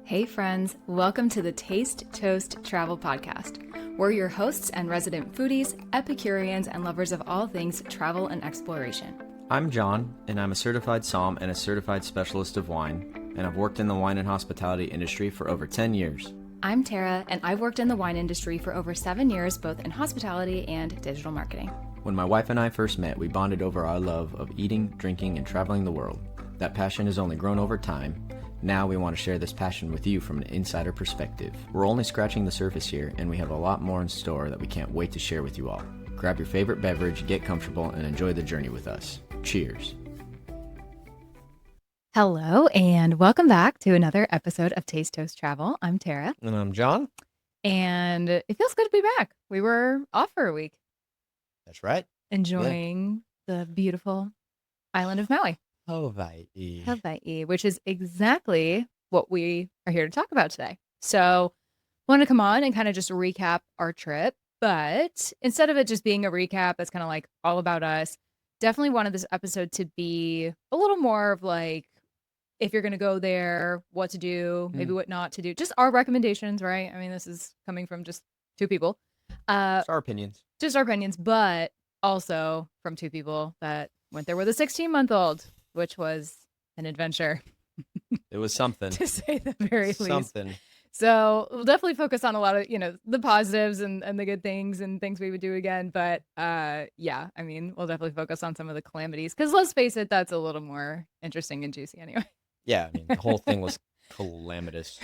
Hey friends, welcome to the Taste Toast Travel Podcast. We're your hosts and resident foodies, Epicureans, and lovers of all things travel and exploration. I'm John, and I'm a certified somm and a certified specialist of wine, and I've worked in the wine and hospitality industry for over 10 years. I'm Tara, and I've worked in the wine industry for over 7 years, both in hospitality and digital marketing. When my wife and I first met, we bonded over our love of eating, drinking, and traveling the world. That passion has only grown over time. Now we want to share this passion with you from an insider perspective. We're only scratching the surface here, and we have a lot more in store that we can't wait to share with you all. Grab your favorite beverage, get comfortable, and enjoy the journey with us. Cheers. Hello, and welcome back to another episode of Taste Toast Travel. I'm Tara. And I'm John. And it feels good to be back. We were off for a week. That's right. Enjoying the beautiful island of Maui. Hawaii, which is exactly what we are here to talk about today. So, want to come on and kind of just recap our trip, but instead of it just being a recap that's kind of like all about us, definitely wanted this episode to be a little more of like, if you're going to go there, what to do, maybe what not to do, just our recommendations, right? I mean, this is coming from just two people. Just our opinions. Just our opinions, but also from two people that went there with a 16-month-old. Which was an adventure. It was something. To say the very least. Something. So we'll definitely focus on a lot of, the positives and the good things and things we would do again. But yeah, I mean, we'll definitely focus on some of the calamities. Because let's face it, that's a little more interesting and juicy anyway. Yeah, I mean, the whole thing was calamitous.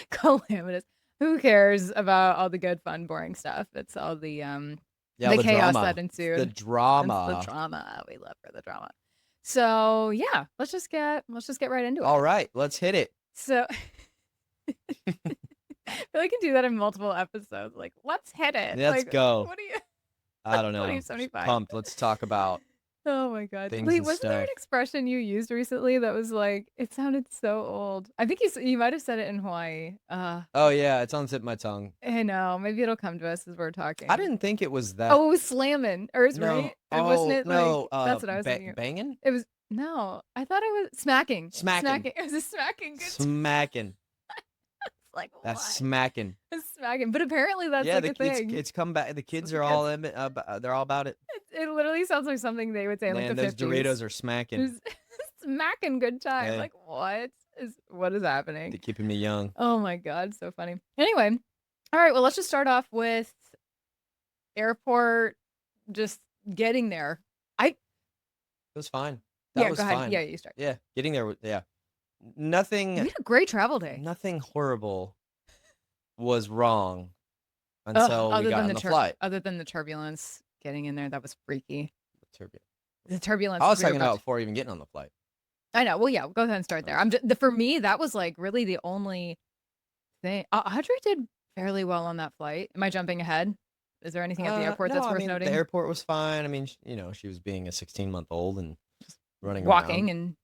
Calamitous. Who cares about all the good, fun, boring stuff? It's all the chaos drama. that ensued. The drama. It's the drama. We love for the drama. So yeah, let's just get right into it. All right, let's hit it. So I feel like I can do that in multiple episodes. Like, let's hit it. Let's go. What are you? I don't know. 2075. Pumped. Let's talk about. Oh my god. Things Wait, and wasn't there an stuff. expression you used recently that was like, it sounded so old? I think you might have said it in Hawaii. Oh yeah, it's on the tip of my tongue. I know. Maybe it'll come to us as we're talking. I didn't think it was that. Oh, it was slamming. Or no. right? Wasn't it no. like that's what I was thinking. Banging. It was no. I thought it was smacking. Smacking. It was a smacking. Good Smacking. It's like That's what? smacking. It's smacking. But apparently that's Yeah, like the a kids. thing. It's come back. The kids are all in it. They're all about it. It literally sounds like something they would say in Man, like the those 50s. Doritos are smacking. It's smacking good time. Yeah. Like what is happening? They're keeping me young. Oh my god, so funny. Anyway, all right, well let's just start off with airport, just getting there. It was fine. That was go ahead. fine. Yeah, you start. Yeah, getting there. Yeah, We nothing. had a great travel day. Nothing horrible was wrong until we got on the flight. Other than the turbulence getting in there, that was freaky. Turbulent. The turbulence. I was talking about before even getting on the flight. I know. Well, yeah, go ahead and start there. For me, that was like really the only thing. Audrey did fairly well on that flight. Am I jumping ahead? Is there anything at the airport that's worth noting? The airport was fine. I mean, she was being a 16-month-old and just running walking around. And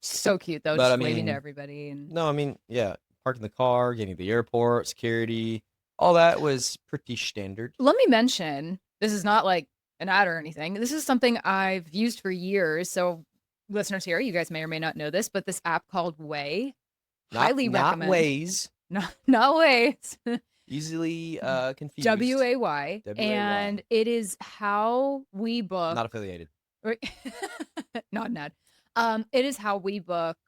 so cute though, But, just waving to everybody. And no, I mean, yeah, parking the car, getting to the airport, security, all that was pretty standard. let me mention, this is not like an ad or anything. This is something I've used for years. So listeners here, you guys may or may not know this, but this app called Way, highly recommend. Not Waze. Not Waze. Easily confused. WAY. And it is how we book. Not affiliated. Not an ad. It is how we book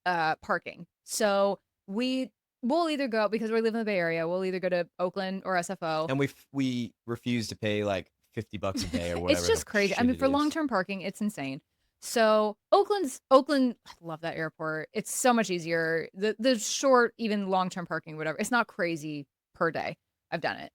parking. So we'll either go, because we live in the Bay Area, we'll either go to Oakland or SFO. And we refuse to pay like $50 a day or whatever. It's just crazy. I mean, for long-term parking, it's insane. So Oakland, I love that airport. It's so much easier. The short, even long-term parking, whatever. It's not crazy per day. I've done it.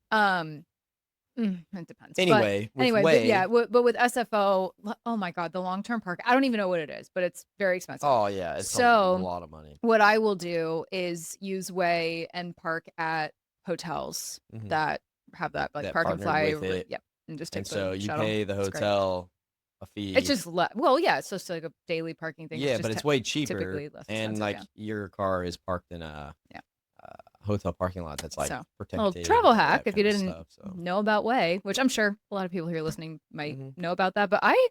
It depends. Anyway, but with SFO, oh my god, the long-term park. I don't even know what it is, but it's very expensive. Oh yeah, it's a lot of money. What I will do is use Way and park at hotels that have that like park and fly. Yep, and just take and so the you shuttle. pay the hotel a fee. It's just well, yeah, it's just like a daily parking thing. Yeah, but it's way cheaper. Typically less and like your car is parked in a hotel parking lot that's like protected. Well, travel hack if you didn't stuff, know about Way, which I'm sure a lot of people here listening might know about that, but I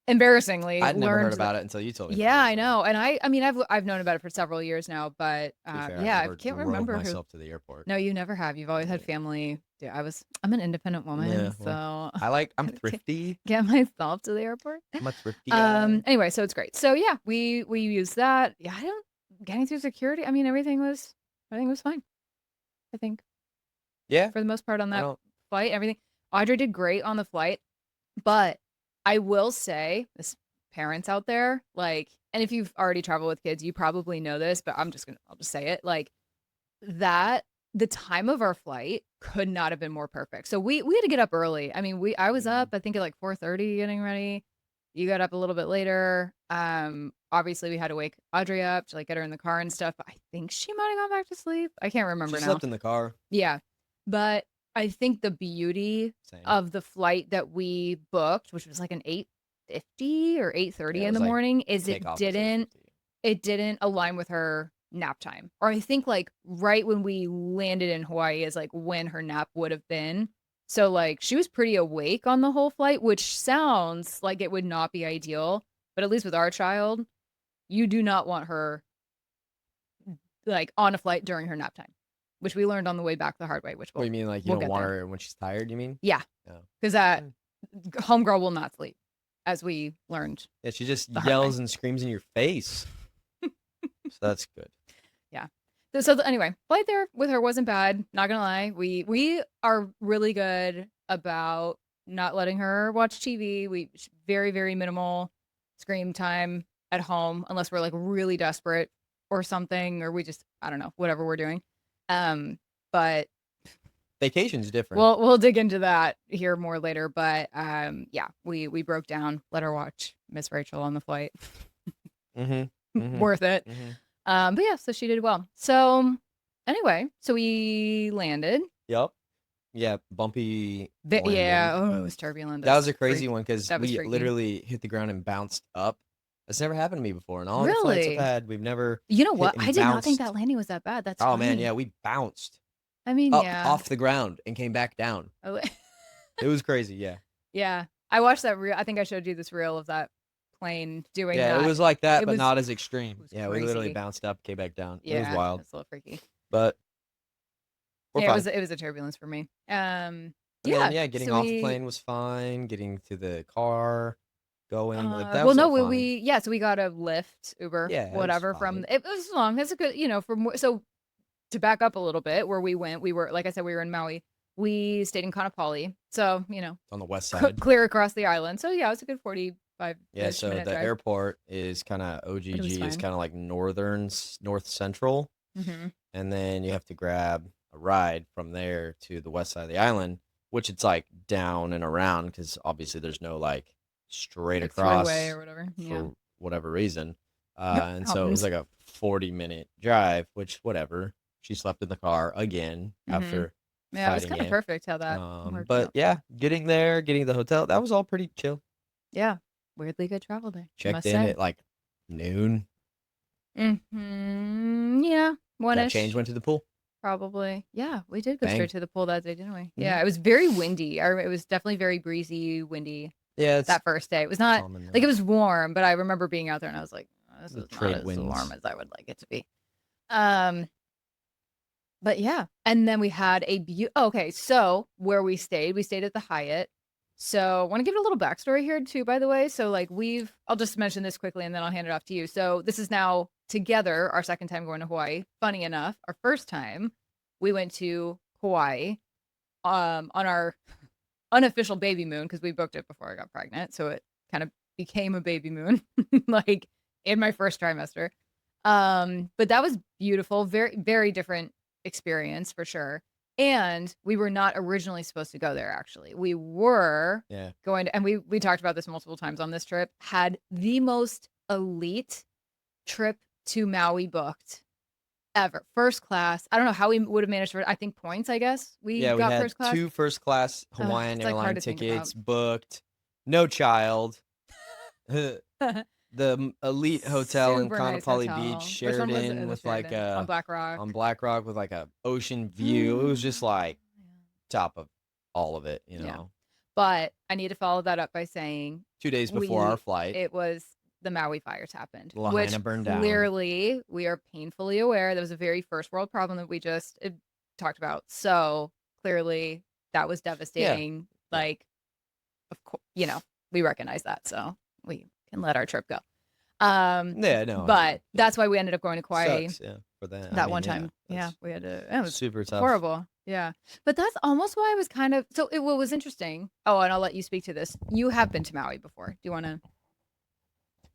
embarrassingly I'd never heard learned that. about it until you told me Yeah, about it. I So, know, and I mean, I've known about it for several years now, but, to be fair, I've yeah, I never can't drove remember who. myself to the airport. No, you never have. You've always had Yeah. family. Yeah, I'm an independent woman, Yeah. Well, so I'm I can't thrifty. get myself to the airport. I'm a thrifty guy. Anyway, so it's great. So yeah, we used that. Yeah, I don't getting through security. I mean, everything was fine. I think Yeah. for the most part on I that don't. flight, everything. Audrey did great on the flight, but I will say, this parents out there, like, and if you've already traveled with kids, you probably know this, but I'll just say it, like that the time of our flight could not have been more perfect. So we had to get up early. I mean, I was up, Mhm. I think at like 4:30 getting ready. You got up a little bit later. Obviously we had to wake Audrey up to like get her in the car and stuff, but I think she might have gone back to sleep. I can't She remember now. slept in the car. Yeah. But I think the beauty Same. of the flight that we booked, which was like an 8:50 or Yeah, 8:30 it in was the like morning, is takeoff was 8:50. it didn't align with her nap time. Or I think like right when we landed in Hawaii is like when her nap would have been. So like she was pretty awake on the whole flight, which sounds like it would not be ideal, but at least with our child, you do not want her like on a flight during her nap time, which we learned on the way back the hard way, which What do you mean? Like you we'll don't get want there. her when she's tired? You mean? Yeah, No. because that Mm. homegirl will not sleep, as we learned Yeah, she just the hard way. yells and screams in your face. So that's good. Yeah. Anyway, flight there with her wasn't bad. Not gonna lie, we are really good about not letting her watch TV. Very very minimal screen time at home unless we're like really desperate or something, or we just I don't know whatever we're doing. But Vacation's different. we'll dig into that here more later. But yeah, we broke down, let her watch Miss Rachel on the flight. Mm-hmm. Mm-hmm. Worth it. Mm-hmm. But yeah, so she did well. So anyway, so we landed. Yep. Yeah, bumpy landing. Yeah, oh, it was turbulent. That was a crazy one because That was we freaky. literally hit the ground and bounced up. That's never happened to me before. And all the flights I've Really? had, we've never You know hit what? I and did not think bounced. that landing was that bad. That's Oh man, funny. yeah, we bounced I mean, up yeah. off the ground and came back down. Oh, It was crazy, yeah. yeah. I watched that reel. I think I showed you this reel of that plane doing Yeah, it that. was like that, It but was not as extreme. it was Yeah, we literally crazy. bounced up, came back down. It was Yeah, wild, that's a little freaky. but we're Yeah, fine. it was a turbulence for me. And then, Yeah. yeah, getting So off the plane was fine. Getting to the car, going, like, that well, was no, all fine. yeah, so we got a Lyft, Uber, Yeah, it was whatever from fine. it was long. That's a good, so to back up a little bit, where we went, we were like I said, we were in Maui. We stayed in Kanapali, so On the west side. clear across the island. So yeah, it was a good 45 Yeah, ish so minute the drive, airport is kind of but it was OGG is fine. kind of like north central, Hmm. and then you have to grab a ride from there to the west side of the island, which it's like down and around because obviously there's no like straight Like throughway or across whatever. Yeah, for whatever reason. And so it was mountains. like a 40-minute drive, which whatever. She slept in the car again Hmm. after Yeah, it was fighting kind of it. perfect how that worked But out. yeah, getting there, getting to the hotel, that was all pretty chill. Yeah, weirdly good travel day, I Checked must in say. at like noon. Yeah, one Got changed, ish. went to the pool. Probably. Yeah, we did go Bang. straight to the pool that day, didn't we? Mhm. Yeah, it was very windy. It was definitely very breezy, windy Yeah, it's that first day. It was not common like though. it was warm, but I remember being out there and I was like, "Oh, this The is not trade as warm winds. as I would like it to be." Um, but yeah, and then we had okay, so where we stayed at the Hyatt. So, I want to give it a little backstory here too, by the way. So, like I'll just mention this quickly and then I'll hand it off to you. So, this is now together our second time going to Hawaii. Funny enough, our first time we went to Hawaii on our unofficial baby moon because we booked it before I got pregnant. So it kind of became a baby moon like in my first trimester. But that was beautiful, very, very different experience for sure. And we were not originally supposed to go there, actually. We were Yeah. going to, and we talked about this multiple times on this trip, had the most elite trip to Maui booked ever. First class. I don't know how we would have managed for it. I think points, I guess. We Yeah, we got had first class. 2 first class Hawaiian It's like hard airline to think about. tickets booked, no child. The elite hotel in Super nice Kaanapali Beach, hotel. Which one was it? It Sheridan, was with like Sheridan on a Black Rock. on Black Rock with like a ocean view. It was just like top of all of it, you Yeah. know. But I need to follow that up by saying 2 days before our flight, it was the Maui fires happened, which Lahaina burned down. clearly we are painfully aware that was a very first world problem that we just talked about. So clearly that was Yeah, devastating. yeah, Like, of course, we recognize that, so we can let our trip go. yeah. No, I mean, But yeah, that's why we ended up going to Kauai sucks. Yeah, for that. I that mean, one yeah, time. Yeah, that's we had to. It was super tough. horrible. Yeah, but that's almost why I was kind of. So what was interesting. Oh, and I'll let you speak to this. You have been to Maui before. Do you want to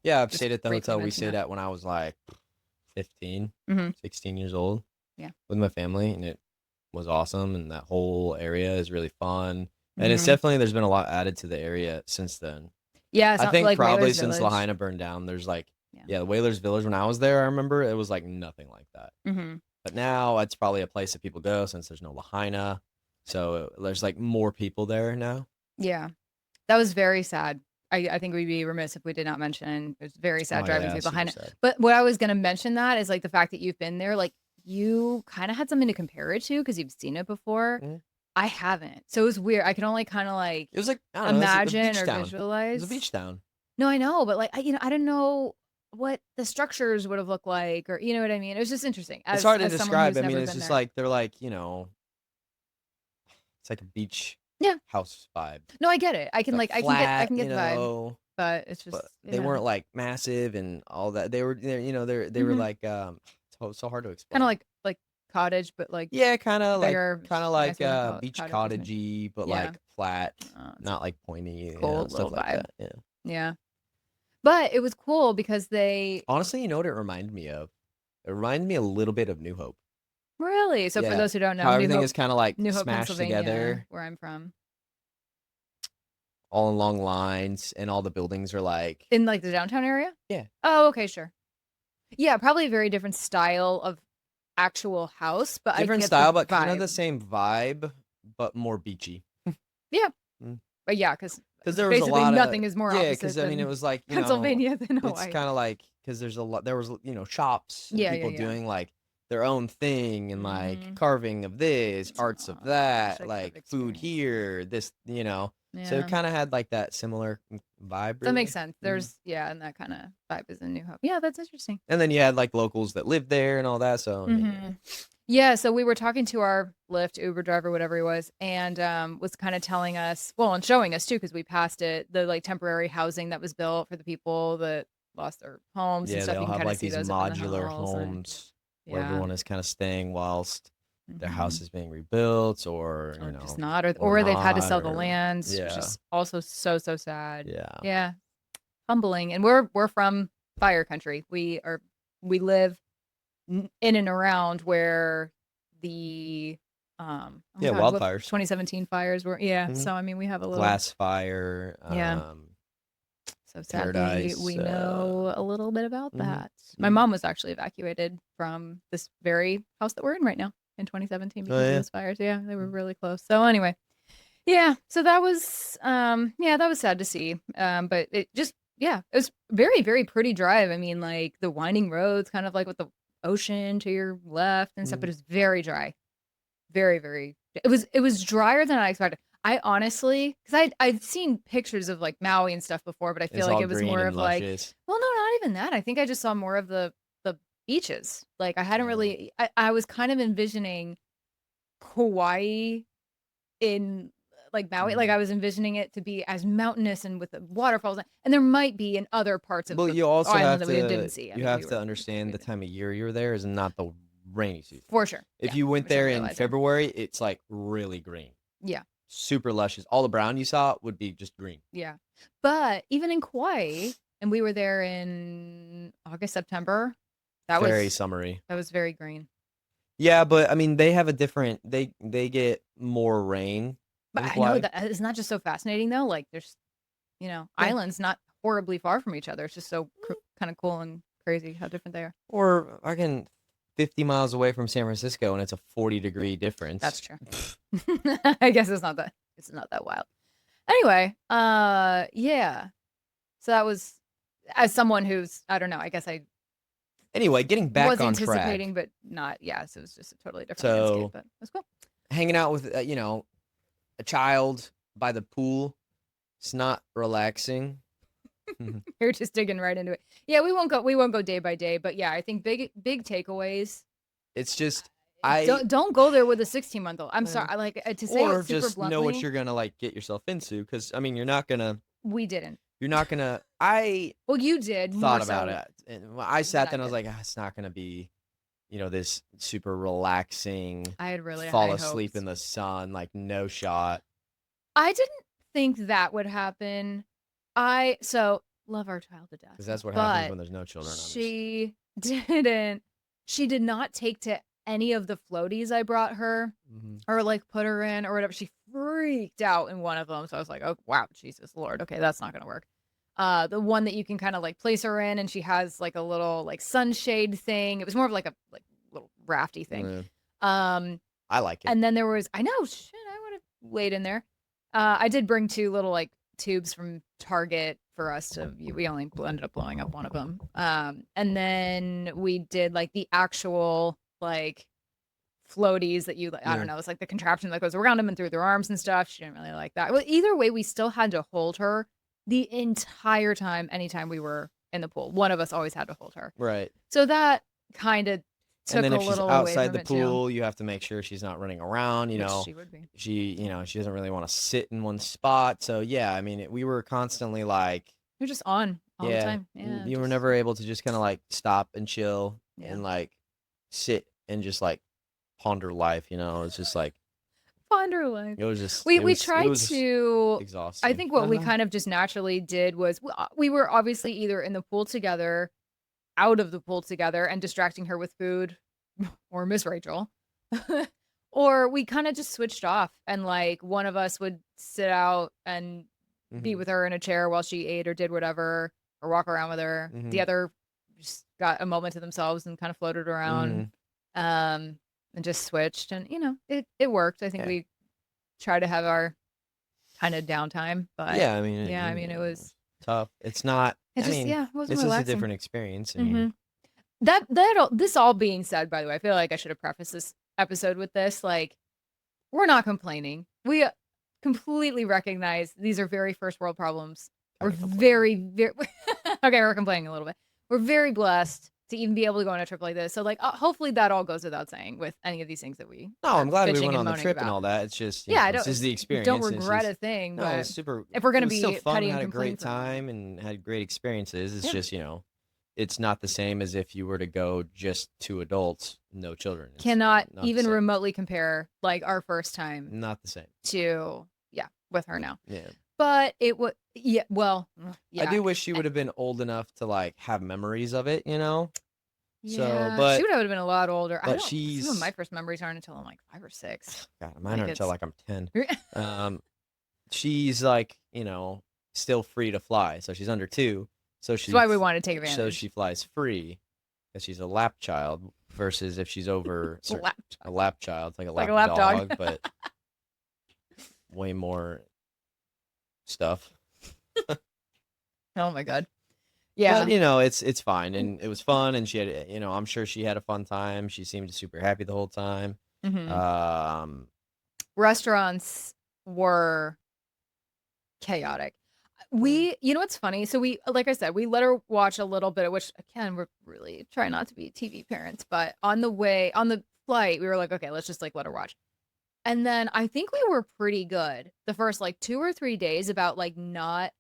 Yeah, I've just stayed at the briefly hotel we mention stayed that? at when I was like 15, Hmm. 16 years old Yeah. with my family, and it was awesome. And that whole area is really fun. And it's Hmm. definitely, there's been a lot added to the area since then. Yeah, it's I not think like probably Whalers since Village. Lahaina burned down, there's like, Yeah. yeah, Whalers Village, when I was there, I remember it was like nothing like that. Hmm. But now it's probably a place that people go since there's no Lahaina. So there's like more people there now. Yeah, that was very sad. I think we'd be remiss if we did not mention it was very sad Oh, driving yeah, through super Lahaina. sad. But what I was going to mention that is like the fact that you've been there, like you kind of had something to compare it to because you've seen it before. Mhm. I haven't. So it was weird. I can only kind of like It was like, I don't know, it's a imagine beach or town. It was a visualize. beach town. No, I know, but like I didn't know what the structures would have looked like, or you know what I mean. It was just interesting It's as hard to someone describe. who's I mean, never it's been just there. like they're like, it's like a beach Yeah, house vibe. no, I get it. I It's can like like I can flat, get the vibe, but it's just but they weren't like massive and all that. They were, they were hmm like, so hard to kind of explain. like cottage, but like Yeah, bigger, kind of like nicer than beach cottages, maybe. cottagey, but Yeah, like flat, it's a not like pointy, cool stuff little like vibe. that. Yeah. Yeah, but it was cool because they Honestly, you know what it reminded me of? It reminded me a little bit of New Hope. really. So for Yeah. those who don't know, How everything is kind of like New Hope, smashed Pennsylvania, together, where I'm from, all in long lines, and all the buildings are like, in like the downtown area. yeah, Oh, okay, sure. Yeah, probably a very different style of actual house, but I different get the style, but kind of vibe. the same vibe, but more beachy. Yeah, Mm. but yeah, because Because there was a basically lot of, nothing is more yeah, opposite because I mean, it than was like, Pennsylvania than it's Hawaii. kind of like, because there's a lot, there was, shops and Yeah, yeah, people yeah. doing like their own thing and like Mm-hmm. carving of this, arts of Oh, I wish that, I could have like food experienced that. here, this. So it Yeah, kind of had like that similar vibe, that makes really. sense. Mm. There's and that kind of vibe is in New Hope. Yeah, that's interesting. And then you had like locals that lived there and all that. So, I mean, Hmm. Yeah, so we were talking to our Lyft Uber driver, whatever he was, and was kind of telling us, well, and showing us too, because we passed it, the like temporary housing that was built for the people that lost their homes and yeah, they stuff. You all can have kind of like see these those up in the modular hills, and homes where yeah, everyone is kind of staying whilst their hmm house is being rebuilt, or just not, or or they've had to not, sell the or lands, which yeah, is also so sad. yeah, Yeah, humbling. And we're from fire country. We live in and around where the oh my yeah, god, what wildfires. 2017 fires were. Yeah, Hmm. so I mean we have a little. Glass fire, Yeah, so sadly paradise, we know a little bit about mhm, that. My mhm. mom was actually evacuated from this very house that we're in right now in 2017 Oh because of yeah. those fires. Yeah, they were really close. So anyway, yeah, so that was that was sad to see. But it just it was very pretty drive. I mean, like the winding roads kind of like with the ocean to your left and stuff, but Mhm. it's very dry. Very it was drier than I expected. I honestly, because I'd seen pictures of like Maui and stuff before, but I feel It's like all it was green more and of like, luscious. well, no, not even that. I think I just saw more of the beaches. Like I hadn't Uh, really I was kind of envisioning Hawaii in like Maui. Like mm. I was envisioning it to be as mountainous and with the waterfalls. And there might be in other parts of Well, the you also island have that we didn't to see. I you mean, we have were to understand the evacuated. time of year you're there is not the rainy season. For sure. If Yeah. you went Which I there didn't in realize. Yeah. February, it's like really green, Yeah. super luscious. All the brown you saw would be just green. Yeah. But even in Kauai, and we were there in August, September, that Very was summery. that was very green. Yeah, but I mean, they have a different. They get more rain But in I know Kauai. that isn't that just so fascinating though? Like there's, Yeah. islands not horribly far from each other. It's just so kind of cool and crazy how different they are. Or I can 50 miles away from San Francisco and it's a 40-degree That's difference. true. I guess it's not that wild. Anyway, yeah. So that was as someone who's I don't know, I guess I Anyway, getting back was on track. anticipating, but not. Yeah, so it was just a totally different landscape, So, but it was cool. hanging out with, a child, by the pool. It's not relaxing. You're just digging right into it. Yeah, we won't go day by day, but yeah, I think big takeaways. It's just I Don't go there with a 16-month-old. I'm sorry. well, I like to say it or super just know what bluntly. you're gonna like get yourself into, because I mean We didn't. you're not gonna. I Well, you did more thought about so it, and when I than sat I there and I was did. like, it's not gonna be, this super relaxing, I had really fall high asleep in hopes. the sun, like no shot, I didn't think that would happen. I so love our child to death, because that's what happens but when there's no children, obviously. she didn't. She did not take to any of the floaties I brought her Hmm. or like put her in or whatever. She freaked out in one of them. So I was like, oh wow, Jesus Lord. Okay, that's not gonna work. The one that you can kind of like place her in and she has like a little like sunshade thing. It was more of like a like little rafty thing. Yeah, Um I like it. and then there was I know shit, I would have laid in there. I did bring two little like tubes from Target for us to. We only ended up blowing up one of them. And then we did like the actual like floaties that you. I Yeah, don't know. It's like the contraption that goes around them and through their arms and stuff. She didn't really like that. Well, either way, we still had to hold her the entire time. Anytime we were in the pool, one of us always had to hold her. right. So that kind of And took then a if she's little away outside from the it too, pool, you have to make sure she's not running around. which she would be. She doesn't really want to sit in one spot. So yeah, I mean, we were constantly like, You're just on all the yeah, time. Yeah, you were just never able to just kind of like stop and chill yeah. and like sit and just like ponder life. It's just like Ponder life. it was just We it tried was to. I exhausting. think what we kind of just naturally did was we were obviously either in the pool together, out of the pool together, and distracting her with food, or Miss Rachel, or we kind of just switched off, and like one of us would sit out and be Hmm. with her in a chair while she ate or did whatever, or walk around with her. The Hmm. other just got a moment to themselves and kind of floated around, Hmm. um, and just switched, and it worked. I think Yeah, we tried to have our kind of downtime, but yeah. I mean, yeah, I mean it was tough. It's not. it I just mean, yeah, it wasn't it's just a relaxing. different experience. I Hmm mean, this all being said, by the way, I feel like I should have prefaced this episode with this. Like, we're not complaining. We completely recognize these are very first world problems. We're kind of complaining. very okay. We're complaining a little bit. We're very blessed to even be able to go on a trip like this. So, like, hopefully that all goes without saying with any of these things that we No, are I'm glad we bitching went and on the moaning trip and about. all that. It's just, Yeah, I it's don't just the don't experience. It's regret just, a thing, no, but it's super. if we're It gonna was still be fun. petty We and had a complain great for a minute, time and had great experiences. It's yeah, just, it's not the same as if you were to go just two adults, no children. It's cannot not the even same. remotely compare like our first time Not the same. to yeah with her now. Yeah. But it was yeah, well, I yeah, do wish she would have been old enough to like have memories of it. So, yeah. She would have been a lot older. I but don't. Some of my she's, first memories aren't until I'm like 5 or 6. God, mine Like aren't until it's like I'm 10. that's Um, she's like, still free to fly. So she's under 2. So why we want to take so advantage. she flies free because she's a lap child versus if she's over Lap a lap child, it's like a like a lap lap dog. dog, but way more stuff. Oh my god. But Yeah. it's fine and it was fun and she had I'm sure she had a fun time. She seemed super happy the whole time. hmm Um, Restaurants were chaotic. You know what's funny? So like I said, we let her watch a little bit, which again, we're really trying not to be TV parents, but on the flight, we were like, okay, let's just like let her watch. And then I think we were pretty good the first like 2 or 3 days about like not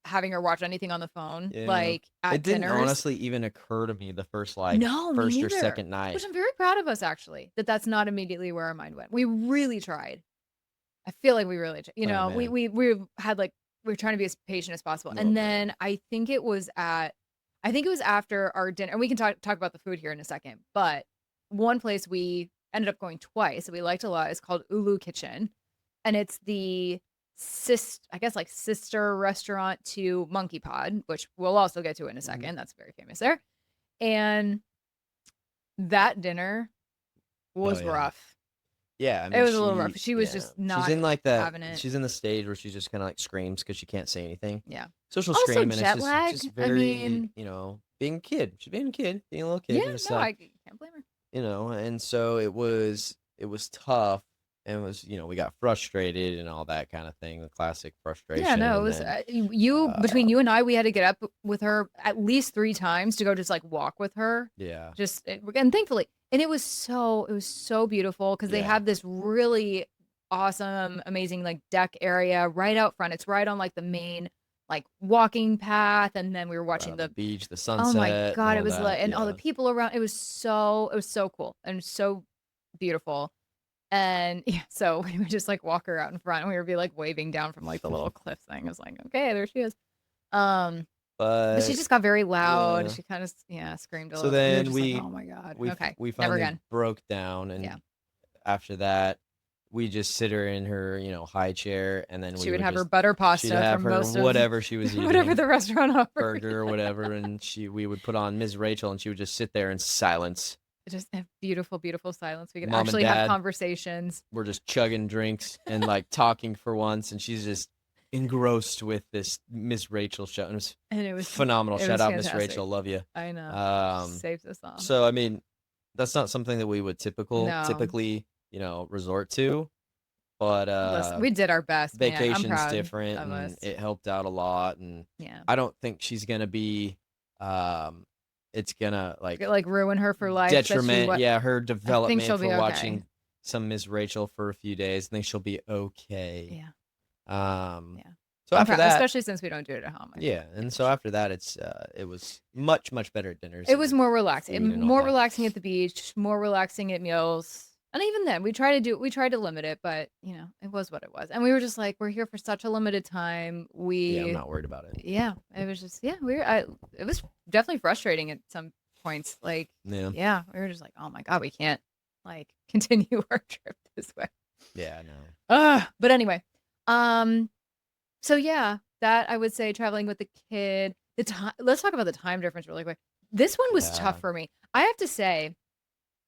having her watch anything on the phone, yeah. like It at didn't dinners. honestly even occur to me the first No, me first or neither. second night. Which I'm very proud of us actually, that that's not immediately where our mind went. We really tried. I feel like we really, Oh we man. we had like we were trying to be as patient as possible, Oh and man. then I think it was after our dinner, and we can talk about the food here in a second. But one place we ended up going twice that we liked a lot is called Ulu Kitchen, and it's the I guess like sister restaurant to Monkey Pod, which we'll also get to in a Mhm. second. That's very famous there, and that dinner Oh was yeah. rough. Yeah, I It mean, was a little rough. She was yeah, just not having it. she's in the stage where she just kind of like screams because she can't say anything. Yeah. So she'll Also scream, and it's jet lag. just I very, mean, being a kid. She's being a kid, being a little yeah, kid, and it's no, like, I can't blame her. and so it was tough. and it was, we got frustrated and all that kind of thing, the classic Yeah, frustration, no, it and was then between uh, you and I, we had to get up with her at least 3 times to go just like walk with her. yeah, And thankfully, and it was so beautiful because they yeah, have this really awesome, amazing like deck area right out front. It's right on like the main like walking path, and then we were right watching on the the beach, the oh my sunset, and God, it all was like, that. and all the Yeah, people around. It was so cool and so beautiful. And yeah, so we would just like walk her out in front and we would be like waving down from like the little cliff thing. I was like, okay, there she is. Um, but she but just got very loud. yeah. She kind of, yeah, screamed a So little bit. We were then just like, we oh my God. we f- Okay, we never finally again. broke down, Yeah. and after that, we just sit her in her, high chair, and then She we would would have her just butter she'd pasta have from her most of whatever she was whatever eating, the restaurant offered. burger or whatever, and we would put on Ms. Rachel, and she would just sit there in silence. Just have beautiful, beautiful silence. We could Mom and actually have Dad conversations. were just chugging drinks and like talking for once, and she's just engrossed with this Miss Rachel show. And it was And it was phenomenal. it Shout was out Miss fantastic. Rachel, love you. I know. She Um, saves us all. so I mean, that's not something that we would No. typically, resort to, but Listen, we did our best, man. I'm vacation's proud different, of and us. it helped out a lot. And Yeah. I don't think she's gonna be, um, it's gonna like Like ruin her for life that she detriment, what yeah, her I think development she'll for be okay. watching some Miss Rachel for a few days. I think she'll be okay. Yeah. Um, Yeah. so I'm after proud, that, especially since we don't do it at home. I feel yeah, and so after that, it was much much better at dinners it was and more relaxing. food and all More that. relaxing at the beach, more relaxing at meals. And even then, we tried to limit it, but it was what it was. And we were just like, we're here for such a limited time. Yeah, I'm not worried about it. Yeah, it was just, yeah, it was definitely frustrating at some points. Like, Yeah, yeah, we were just like, oh my God, we can't like continue our trip this way. yeah, I know. But anyway, um, so yeah, that I would say traveling with the kid. The time. Let's talk about the time difference really quick. This one was tough Yeah, for me. I have to say,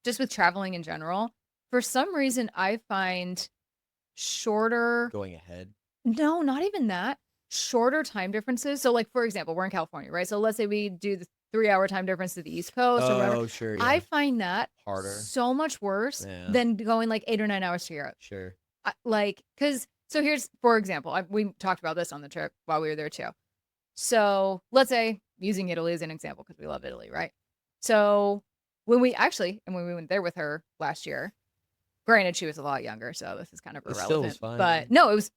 just with traveling in general, for some reason I find shorter. going ahead. No, not even that. Shorter time differences. So, like for example, we're in California, right? So let's say we do the 3 hour time difference to the East Coast or whatever. Oh, sure, I yeah, find that harder. so much worse Yeah, than going like 8 or 9 hours to Europe. sure. Like, because so here's, for example, we talked about this on the trip while we were there too. So let's say using Italy as an example because we love Italy, right? So when we went there with her last year, granted she was a lot younger, so this is kind of It still was irrelevant. fun. Yeah. But no, it was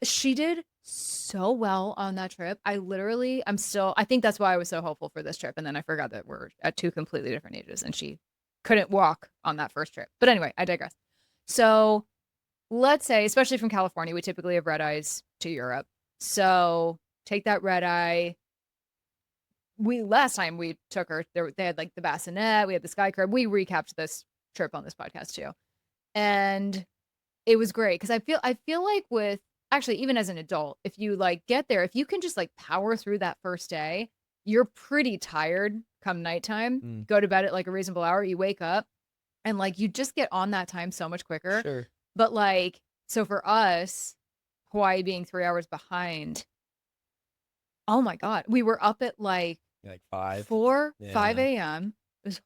she did so well on that trip. I think that's why I was so hopeful for this trip. And then I forgot that we're at two completely different ages and she couldn't walk on that first trip. But anyway, I digress. So let's say, especially from California, we typically have red eyes to Europe. So take that red eye. Last time we took her, they had like the bassinet, we had the sky crib. We recapped this trip on this podcast too, and it was great because I feel like with actually even as an adult, if you like get there, if you can just like power through that first day, you're pretty tired come nighttime. Mm, Go to bed at like a reasonable hour. You wake up and like you just get on that time so much quicker. sure. But like, so for us, Hawaii being 3 hours behind, oh my God, we were up at like Like 5. 5 Yeah, a.m. It was,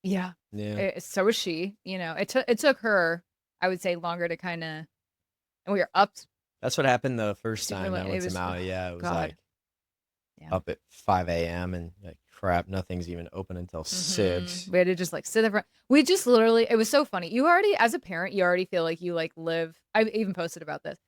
yeah. yeah. So was she. It took her, I would say, longer to kind of, and we were up That's what happened the first super time I late. went It to was, oh Maui. Yeah, it was God, like yeah. up at 5 a.m. and like crap, nothing's even open until 6. We had to just like sit there. We just literally, it was so funny. You already, as a parent, you already feel like you like live. I even posted about this.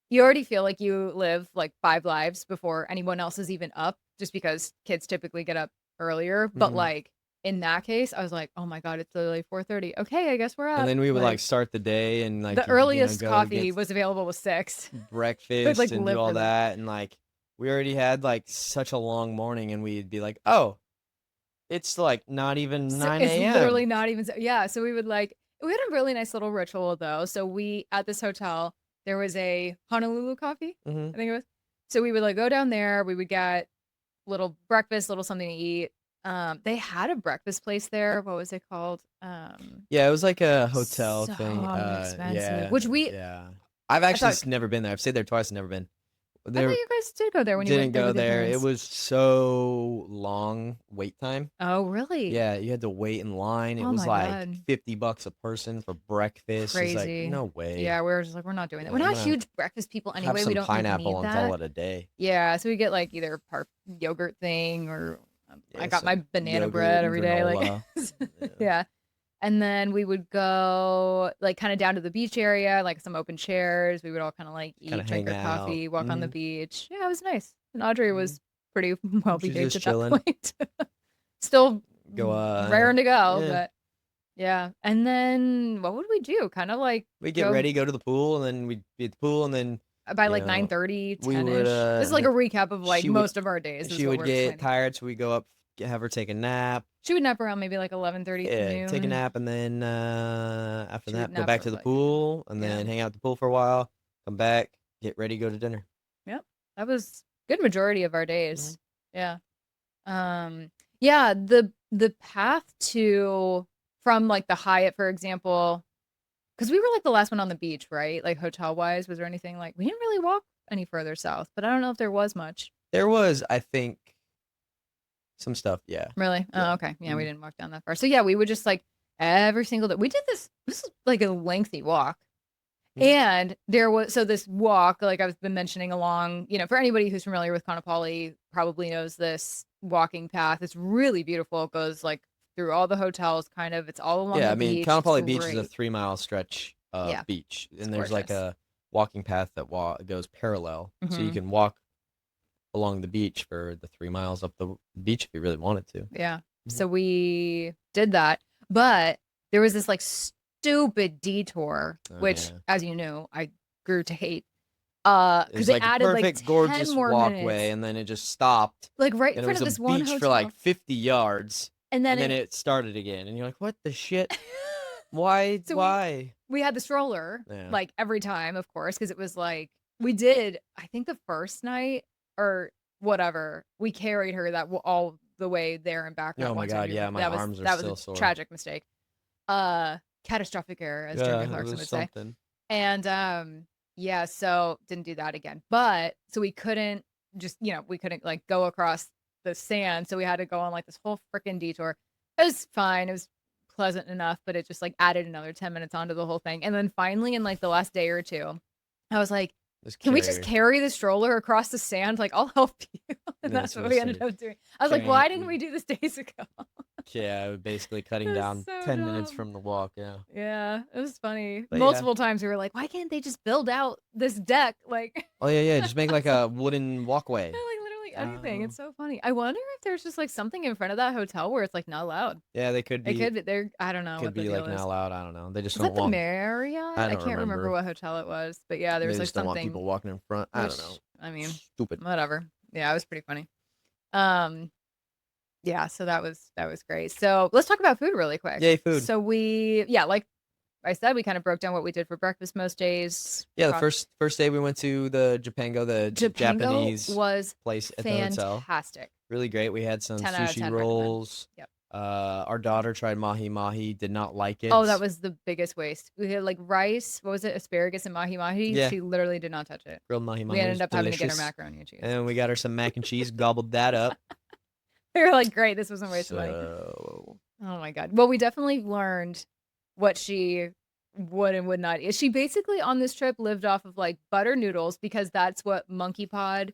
You already feel like you live like 5 lives before anyone else is even up, just because kids typically get up earlier. But Hmm. like in that case, I was like, oh my God, it's literally 4:30. Okay, I guess we're And up. then we would like Like start the day and like the earliest go coffee get was available was 6. We'd breakfast like and do live all for that. that, and like we already had like such a long morning, and we'd be like, oh, it's like not even So 9 it's literally a.m. not even yeah. So we had a really nice little ritual though. So we at this hotel there was a Honolulu coffee, Hmm. I think it was. So we would like go down there. We would get little breakfast, little something to eat. They had a breakfast place there. What was it called? Yeah, it was like a hotel thing. So expensive. Yeah, Which yeah. I've I actually thought never been there. I've stayed there twice and never been. I thought There you guys did go there when you didn't went there go with your there. It parents. was so long wait time. Oh, really? Yeah, you had to wait in line. It Oh was my like God. $50 a person for breakfast. It's like, Crazy. no way. Yeah, we were just like, we're not doing that. We're Like, I'm not gonna huge breakfast people have anyway. We some don't like pineapple need and call that. it a day. Yeah, so we get like either part yogurt thing or I Yeah, got my some banana yogurt bread and every day. Like, granola. Yeah. yeah. And then we would go like kind of down to the beach area, like some open chairs. We would all kind of like Kind eat, of drink hang our out. coffee, walk on the beach. Yeah, it was nice. And Audrey was pretty well She's behaved just at that chilling. point. Still Go, raring to go, yeah. but yeah. And then what would we do? Kind of like We get go ready, go to the pool, and then we'd be at the pool, and then, by you like know, 9:30, we would, 10-ish. This is like a recap of like she would, most of our days is she what would we're get explaining. tired, so we go up, have her take a nap. She would nap around maybe like 11:30 to Yeah, take a noon. nap, and then after She would that, go nap back for to the like, pool, and yeah. then hang out at the pool for a while. Come back, get ready, go to dinner. Yep. That was good majority of our Mhm. days. Yeah. Yeah, the path to from like the Hyatt, for example, because we were like the last one on the beach, right? Like hotel wise, was there anything like we didn't really walk any further south, but I don't know if there was much. There was, I think, some stuff. Yeah, Really? yeah. Oh, okay. Yeah, we didn't walk down that far. So yeah, we would just like every single day. We did this is like a lengthy walk. Mhm. And there was so this walk, like I've been mentioning along, for anybody who's familiar with Kaanapali probably knows this walking path. It's really beautiful. It goes like through all the hotels, kind of. It's all along Yeah, the I mean, beach. It's Kaanapali Beach is a great. 3 mile stretch Yeah, of beach, it's and there's like gorgeous. a walking path that goes parallel, so you Hmm. can walk along the beach for the 3 miles up the beach if you really wanted to. Yeah. Mhm. So we did that, but there was this like stupid detour, Oh which, yeah, as you know, I grew to hate. Because it's they like a added like perfect, 10 gorgeous more walkway, minutes, and then it just stopped, like right in and it front was of a this one beach for like hotel. 50 yards, And then and then it started again, and you're like, what the shit? so Why? we had the stroller Yeah. like every time, of course, because it was like we did. I think the first night or whatever, we carried her all the way there and back Oh that my one time. God, yeah, my That was arms are that was a still sore. tragic mistake. Catastrophic error, as Yeah, Jeremy it Clarkson was would say. something. And yeah, so didn't do that again. But so we couldn't we couldn't like go across the sand. So we had to go on like this whole freaking detour. It was fine. It was pleasant enough, but it just like added another 10 minutes onto the whole thing. And then finally in like the last day or two, I was like, Just can we just carry. carry the stroller across the sand? Like, I'll help you. And Yeah, that's that's what what I we ended said. up doing. I was like, Carrying why it didn't we and do this days ago? yeah, basically cutting It was down so 10 minutes dumb. from the walk. Yeah. Yeah, it was funny. But yeah. Multiple times we were like, why can't they just build out this deck? Like, Oh yeah, yeah. Just make like so, a wooden walkway. like literally anything. Oh. It's so funny. I wonder if there's just like something in front of that hotel where it's like not allowed. Yeah, they could It be could be there. I don't know could what the be deal like is. not allowed. I don't know. They just Was don't that the want. Marriott? I I don't can't remember remember. what hotel it was, but yeah, there They was like just don't want people something. walking in front. I don't Which, know. I mean, Stupid. whatever. Yeah, it was pretty funny. Um, yeah, so that was great. So let's talk about food really quick. Yay, food. So like I said, we kind of broke down what we did for breakfast most days. Yeah, the Talked first day we went to the Japango, the Japango Japanese was place at the hotel. fantastic. Really great. We had some 10 out of sushi 10 recommend. rolls. Yep. Our daughter tried mahi mahi, did not like Oh, that it. was the biggest waste. We had like rice, what was it? Asparagus and mahi mahi. Yeah, She literally did not touch it. grilled mahi We mahi ended was up having to get her delicious. macaroni and cheese. And we got her some mac and cheese, gobbled that up. They were like, great, this wasn't wasted money. So Oh my God. Well, we definitely learned what she would and would not eat. She basically on this trip lived off of like butter noodles because that's what Monkey Pod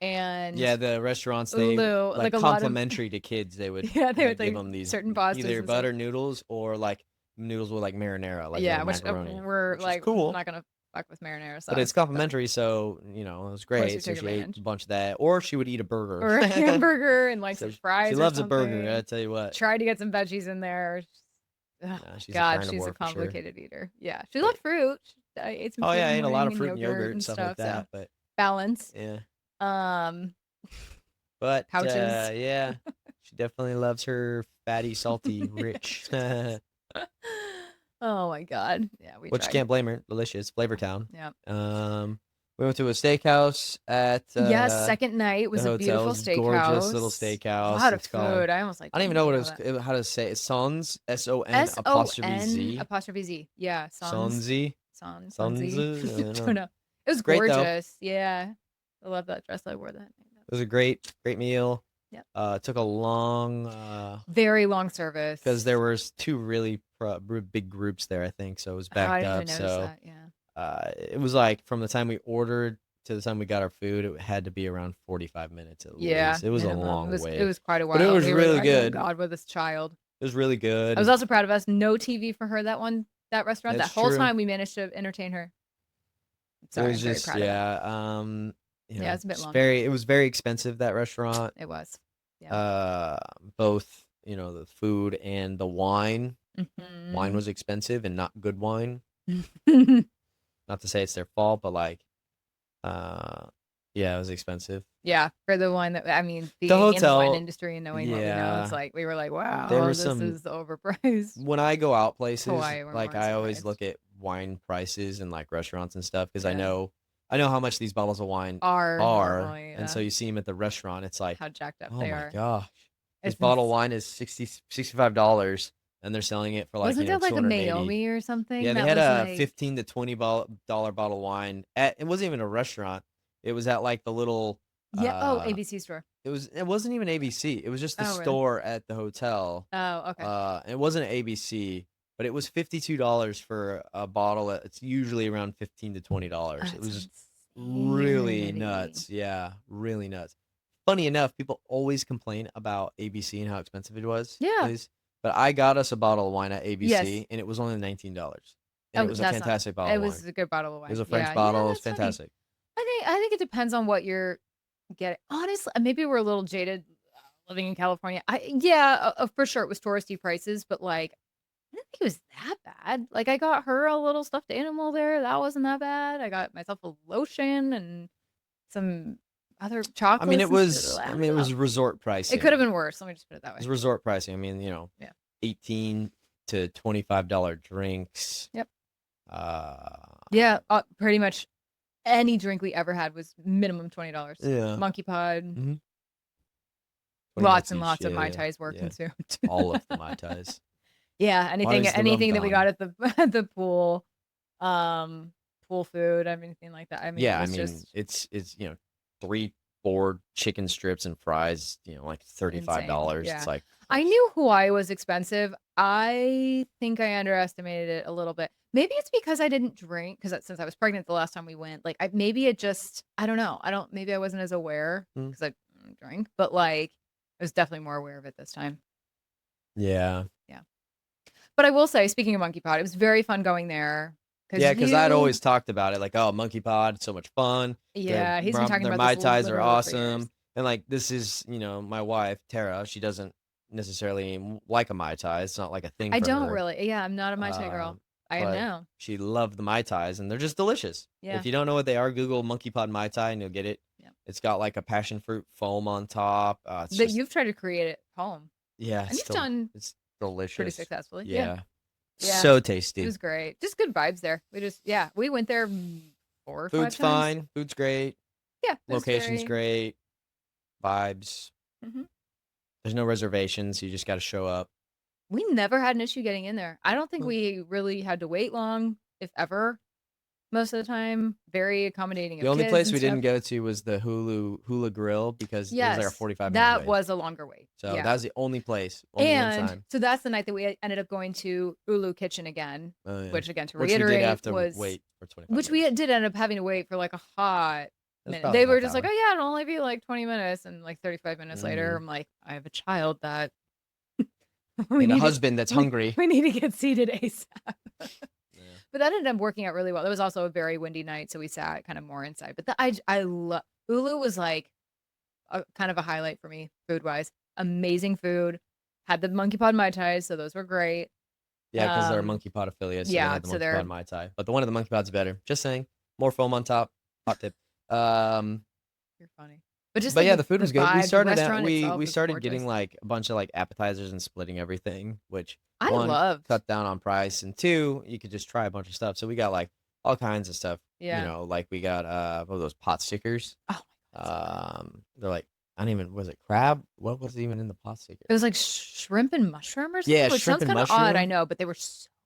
yeah, and the restaurants they Lou, like like a lot of, complimentary to kids. They would yeah, they would give like them these certain pastas either and stuff. butter noodles or like noodles with like marinara, like Yeah, little which macaroni, we're which is like cool. not gonna fuck with marinara But it's sauce. But complimentary, so it was of course, we great. So took she ate advantage. a bunch of that, or she would eat a burger. Or a hamburger and like So some she fries or loves a burger. I something. tell you what. Tried to get some veggies in there. Ugh, Nah, she's a God, she's a carnivore for sure. complicated eater. Yeah, she But loved fruit. I ate some oh fruit yeah, in I the ate a lot morning of and fruit and yogurt and and stuff like stuff. So that. But balance. yeah, Um, but pouches. yeah, she definitely loves her fatty, salty, rich. Oh my God. Yeah, we Which you tried. can't blame her. Delicious, Flavor Town. Yeah. We went to a steakhouse at Yes, second night the was a hotel. It beautiful was gorgeous little steakhouse. A steakhouse. lot of It's called. food. I almost like I don't even didn't know eat what all that. how to say it. Sons, SON apostrophe SON Z. apostrophe Z. Yeah, Sons. Sonzy. Sonzy. Sonzy. I don't Don't know. know. It was Great though. gorgeous. Yeah. I love that dress. I wore that night. It was a great meal. Yep. It took a long Very long because service. there was two really big groups there, I think, so it was Oh, I backed didn't even up. notice So that. Yeah. it was like from the time we ordered to the time we got our food, it had to be around 45 minutes at Yeah, least. It was a minimum. long It wait, was quite a but it while. was We were really like, oh good. God, with this child. It was really I was good. also proud of us. No TV for her that restaurant. That That's whole true. time we managed to entertain her. It Sorry, was I'm very just proud of that. yeah, Yeah, it's a bit just long. very. It was very expensive, that restaurant. It was. Yeah. Uh, both the food and the wine. Wine Hmm. was expensive and not good wine. Not to say it's their fault, but like, uh, yeah, it was expensive. Yeah, for the one that I mean, The being in the wine hotel, industry and knowing what we know, it's yeah, like we were like, there wow, were this some. is overpriced. When I go out places, Hawaii, we're like more I always surprised. look at wine prices and like restaurants and stuff because I Yeah, know, I know how much these bottles of wine are are, normally and so you see them at the restaurant. It's like, how jacked up oh they my are. gosh, this It's bottle of ins- wine is $65, and they're selling it for like wasn't there like a 280. Mayomi or something Yeah, they that had was a like, $15 to $20 bottle of wine at. It wasn't even a restaurant. It was at like the little. yeah, oh, ABC store. It wasn't even ABC. It was just the Oh, really? store at the hotel. Oh, okay. It wasn't ABC, but it was $52 for a bottle. It's usually around $15 to $20. It That's was really insanity. nuts. Yeah, really nuts. Funny enough, people always complain about ABC and how expensive it was. Yeah. But I got us a bottle of wine at Yes. ABC, and it was only $19, and Oh, it was a that's not. fantastic bottle It of wine. was a good bottle of It was wine. a French Yeah, yeah, bottle. It was that's funny. fantastic. I think it depends on what you're getting. Honestly, maybe we're a little jaded living in California. Yeah, for sure it was touristy prices, but like I didn't think it was that bad. Like I got her a little stuffed animal there. That wasn't that bad. I got myself a lotion and some other I mean, chocolates it and shit. was. I I don't mean, it know. was resort It could have pricing. been worse. Let me just put it that It was way. resort pricing. I mean, Yeah. 18 to $25 drinks. Yep. Uh, Yeah. Pretty much any drink we ever had was minimum $20. yeah. Monkey pod, hmm 20 lots bucks and each. lots of Yeah, Mai yeah, Tais were yeah. consumed. All of the Mai Tais. Yeah, Why is the rum anything that we got gone? at the at the pool, um, pool food, anything like that. I mean, it Yeah, I was mean, just it's 3, 4 chicken strips and fries. Like $35. insane. It's Yeah. like, I knew Hawaii was expensive. I think I underestimated it a little bit. Maybe it's because I didn't drink because since I was pregnant the last time we went, like maybe it just I don't know. I don't maybe I wasn't as aware hmm, because I drank, but like I was definitely more aware of it this time. yeah, Yeah. But I will say, speaking of Monkey Pod, it was very fun going there because yeah. Because I'd you always talked about it, like, oh, Monkey Pod, so much fun. yeah, he's been talking Their about Mai this Tais are literally for years. awesome, and like this is, my wife Tara. She doesn't necessarily like a Mai Tai. It's not like a thing I for don't her. really. Yeah, I'm not a Mai Tai girl. Um, I am but now. she loved the Mai Tais, and they're just delicious. Yeah. If you don't know what they are, Google Monkey Pod Mai Tai, and you'll get it. Yeah. It's got like a passion fruit foam on top. It's That just, you've tried to create it home. yeah, And you've done it's pretty delicious. successfully. Yeah. Yeah, Yeah. so It tasty. was great. Just good vibes there. We went there 4 or 5 Food's times. fine. Food's great. Yeah. It was Location's very. great. Vibes. Mhm. There's no reservations. You just got to show up. We never had an issue getting in there. I don't think Well, we really had to wait long, if ever, most of the time. Very accommodating the of only kids place and we stuff. didn't go to was the Hula Grill because it was like a Yes, 45-minute that wait. was a longer wait. So Yeah. that was the only place, only one And time. so that's the night that we ended up going to Ulu Kitchen again, Oh yeah. which again, to Which we did have reiterate, to was wait for 25 which we minutes. did end up having to wait for like a hot It was minute. probably They a were half just like, "Oh hour. yeah, it'll only be like 20 minutes," and like 35 minutes later, hmm I'm like, "I have a child that we And a need to husband that's we, hungry. we need to get seated ASAP." Yeah. But that ended up working out really well. It was also a very windy night, so we sat kind of more inside. But I love Ulu was like a kind of a highlight for me food wise. Amazing food. Had the monkey pod mai tais, so those were great. Yeah, because they're a Um, Monkey Pod affiliate, so they yeah, had the so Monkey Pod they're Mai Tai. But the one of the Monkey Pod's better. Just saying. More foam on top. Hot tip. Um, you're funny. But just but like yeah, the food the was good. We vibe, the started out restaurant we itself we is started getting gorgeous. like a bunch of like appetizers and splitting everything, which I one loved. cut down on price, and two, you could just try a bunch of stuff. So we got like all kinds of stuff. Yeah. Like we got what were those pot stickers? Oh my god, so good. They're like, I don't even, was it crab? What was even in the pot sticker? It was like shrimp and mushroom or something, Yeah, which shrimp sounds and kind of odd, I mushroom. know, but they were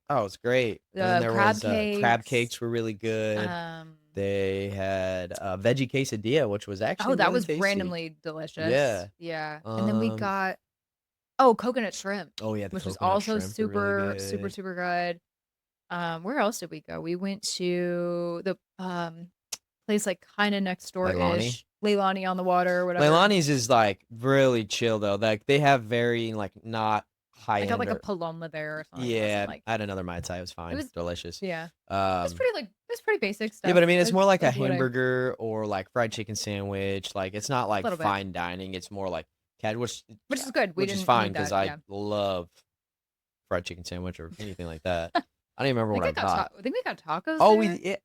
Oh, it's great. And then the there crab was crab cakes. cakes were really good. They had a veggie quesadilla, which was Oh, actually that really was tasty. randomly delicious. Yeah. Yeah, and then we Um. got coconut shrimp, Oh yeah, the which was coconut also shrimp are really super, super, good. super good. Where else did we go? We went to the, place, like, kinda next Leilani. door-ish, Leilani on the water or whatever. Leilani's is like really chill though. Like they have very like not high I got, end like, a or paloma there or something. It wasn't, yeah. like I had another Mai Tai. It was it fine, was delicious. yeah. Um, It was pretty basic yeah, stuff. but I mean, it's more like a Like what I hamburger or like fried chicken sandwich. Like it's not a like little bit, fine dining. It's more like cat, which is good. We which is didn't fine need because that, I yeah. love fried chicken sandwich or anything like that. I don't even remember what I got. I think we got tacos Oh, there. yeah,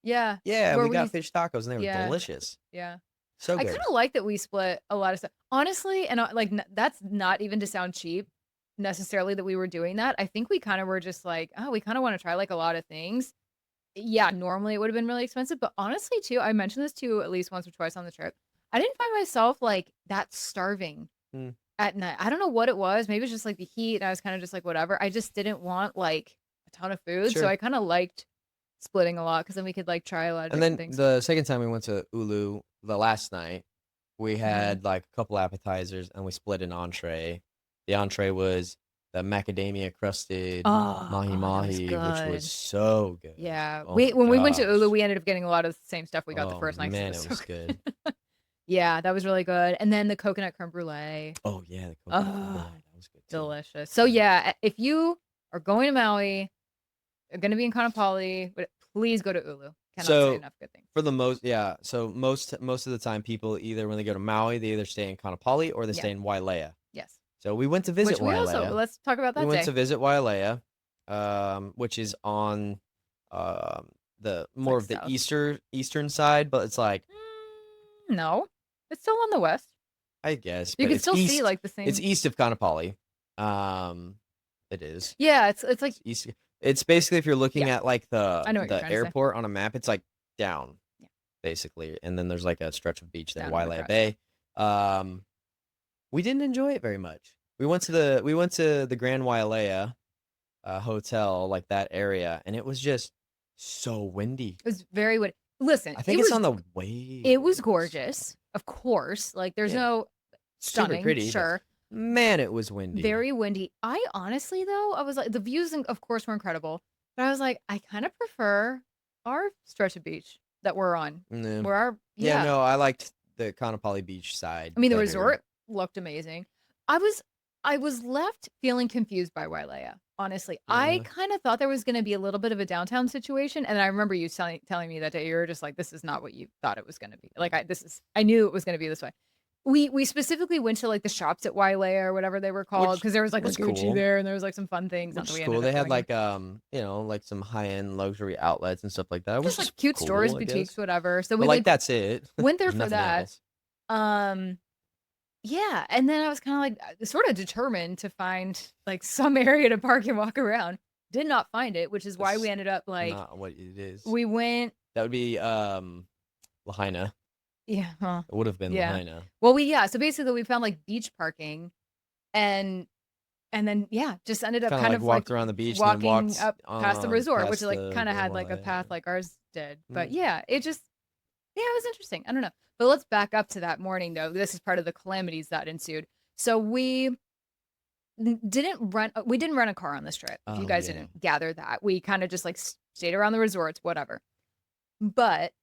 Yeah, yeah, where we we got fish tacos and they were yeah, delicious. yeah. So I good. kinda like that we split a lot of stuff. Honestly, and, like, n that's not even to sound cheap, necessarily, that we were doing that. I think we kinda were just like, "Oh, we kinda wanna try, like, a lot of things." Yeah, normally, it would've been really expensive, but honestly, too, I mentioned this to you at least once or twice on the trip. I didn't find myself, like, that starving Mm, at night. I don't know what it was. Maybe it's just, like, the heat, and I was kinda just like, "Whatever." I just didn't want, like, a ton of food, so sure. I kinda liked splitting a lot because then we could, like, try a lot of And different then things. the second time we went to Ulu, the last night, we Mhm. had like a couple appetizers and we split an entree. The entree was the macadamia crusted mahi That was mahi, which was good. so good. Yeah. Oh We my when we went to Ulu, gosh. we ended up getting a lot of the same stuff we got the Oh first night because it man, was it so was good. good. Yeah, that was really good, and then the coconut creme brulee. Oh yeah, the coconut creme Oh, brulee. That was good too. delicious. So, yeah, if you are going to Maui, are gonna be in Kaanapali, but please go to Ulu. Cannot say So enough good things. for the most, yeah. So most of the time, people either when they go to Maui, they either stay in Kaanapali or they Yeah. stay in Wailea. Yes. So we went to visit Which we also Wailea. let's talk about We that went day. to visit Wailea, which is on um, the It's, more like, of the south. eastern side, but it's like No. It's still on the west. I guess, You but can it's still see, east. like, the It's same east of Kaanapali. It is. Yeah, it's like It's east. It's basically if you're looking yeah, at like I know what you're the trying to say. airport on a map, it's like down Yeah, basically, and then there's like a stretch of beach it's there, down in the Wailea crest, yeah. Bay. Um, we didn't enjoy it very much. We went to the Grand Wailea hotel, like that area, and it was just so windy. It was very wit listen, I think it's on the it was waves. gorgeous, of course, like, there's Yeah, no super stunning, pretty, but sure, man, it was windy. very windy. I honestly, though, I was like the views, of course, were incredible, but I was like, "I kinda prefer our stretch of beach that we're on." Mm, Where our yeah, yeah. no, I liked the Kaanapali Beach side I mean, the better. resort looked amazing. I was I was left feeling confused by Wailea, honestly. I Yeah, kinda thought there was gonna be a little bit of a downtown situation, and I remember you telling me that day, you were just like, "This is not what you thought it was gonna be." Like, I knew it was gonna be this way. We specifically went to, like, the shops at Wailea or whatever they were called which because there was, like, a was Gucci cool. there, and there was, like, some fun things, not Which that is we cool. ended They up had going in. like like some high end luxury outlets and stuff like that, which Just, is like, cute stores, cool, I boutiques, guess. whatever. So But we, like like, that's it. went there There's for nothing that. else. Um Yeah, and then I was kinda, like, sorta determined to find, like, some area to park and walk around. Did not find it, which is why we That's ended up, like not what it is. we went That would be Lahaina. yeah, huh, It would have been yeah. Lahaina. Well, yeah, so basically we found, like, beach parking and then, yeah, just ended up Kind of kind like of, like, walked around the beach and then walking walked up past the resort, which, past like, the kinda Grand had, like, a Wailea. path like ours did. But, Mm. yeah, it just yeah, it was interesting. I don't know. But let's back up to that morning, though. This is part of the calamities that ensued. So we didn't rent a car on this trip, if you Oh guys yeah. didn't gather that. We kinda just, like, stayed around the resorts, whatever. But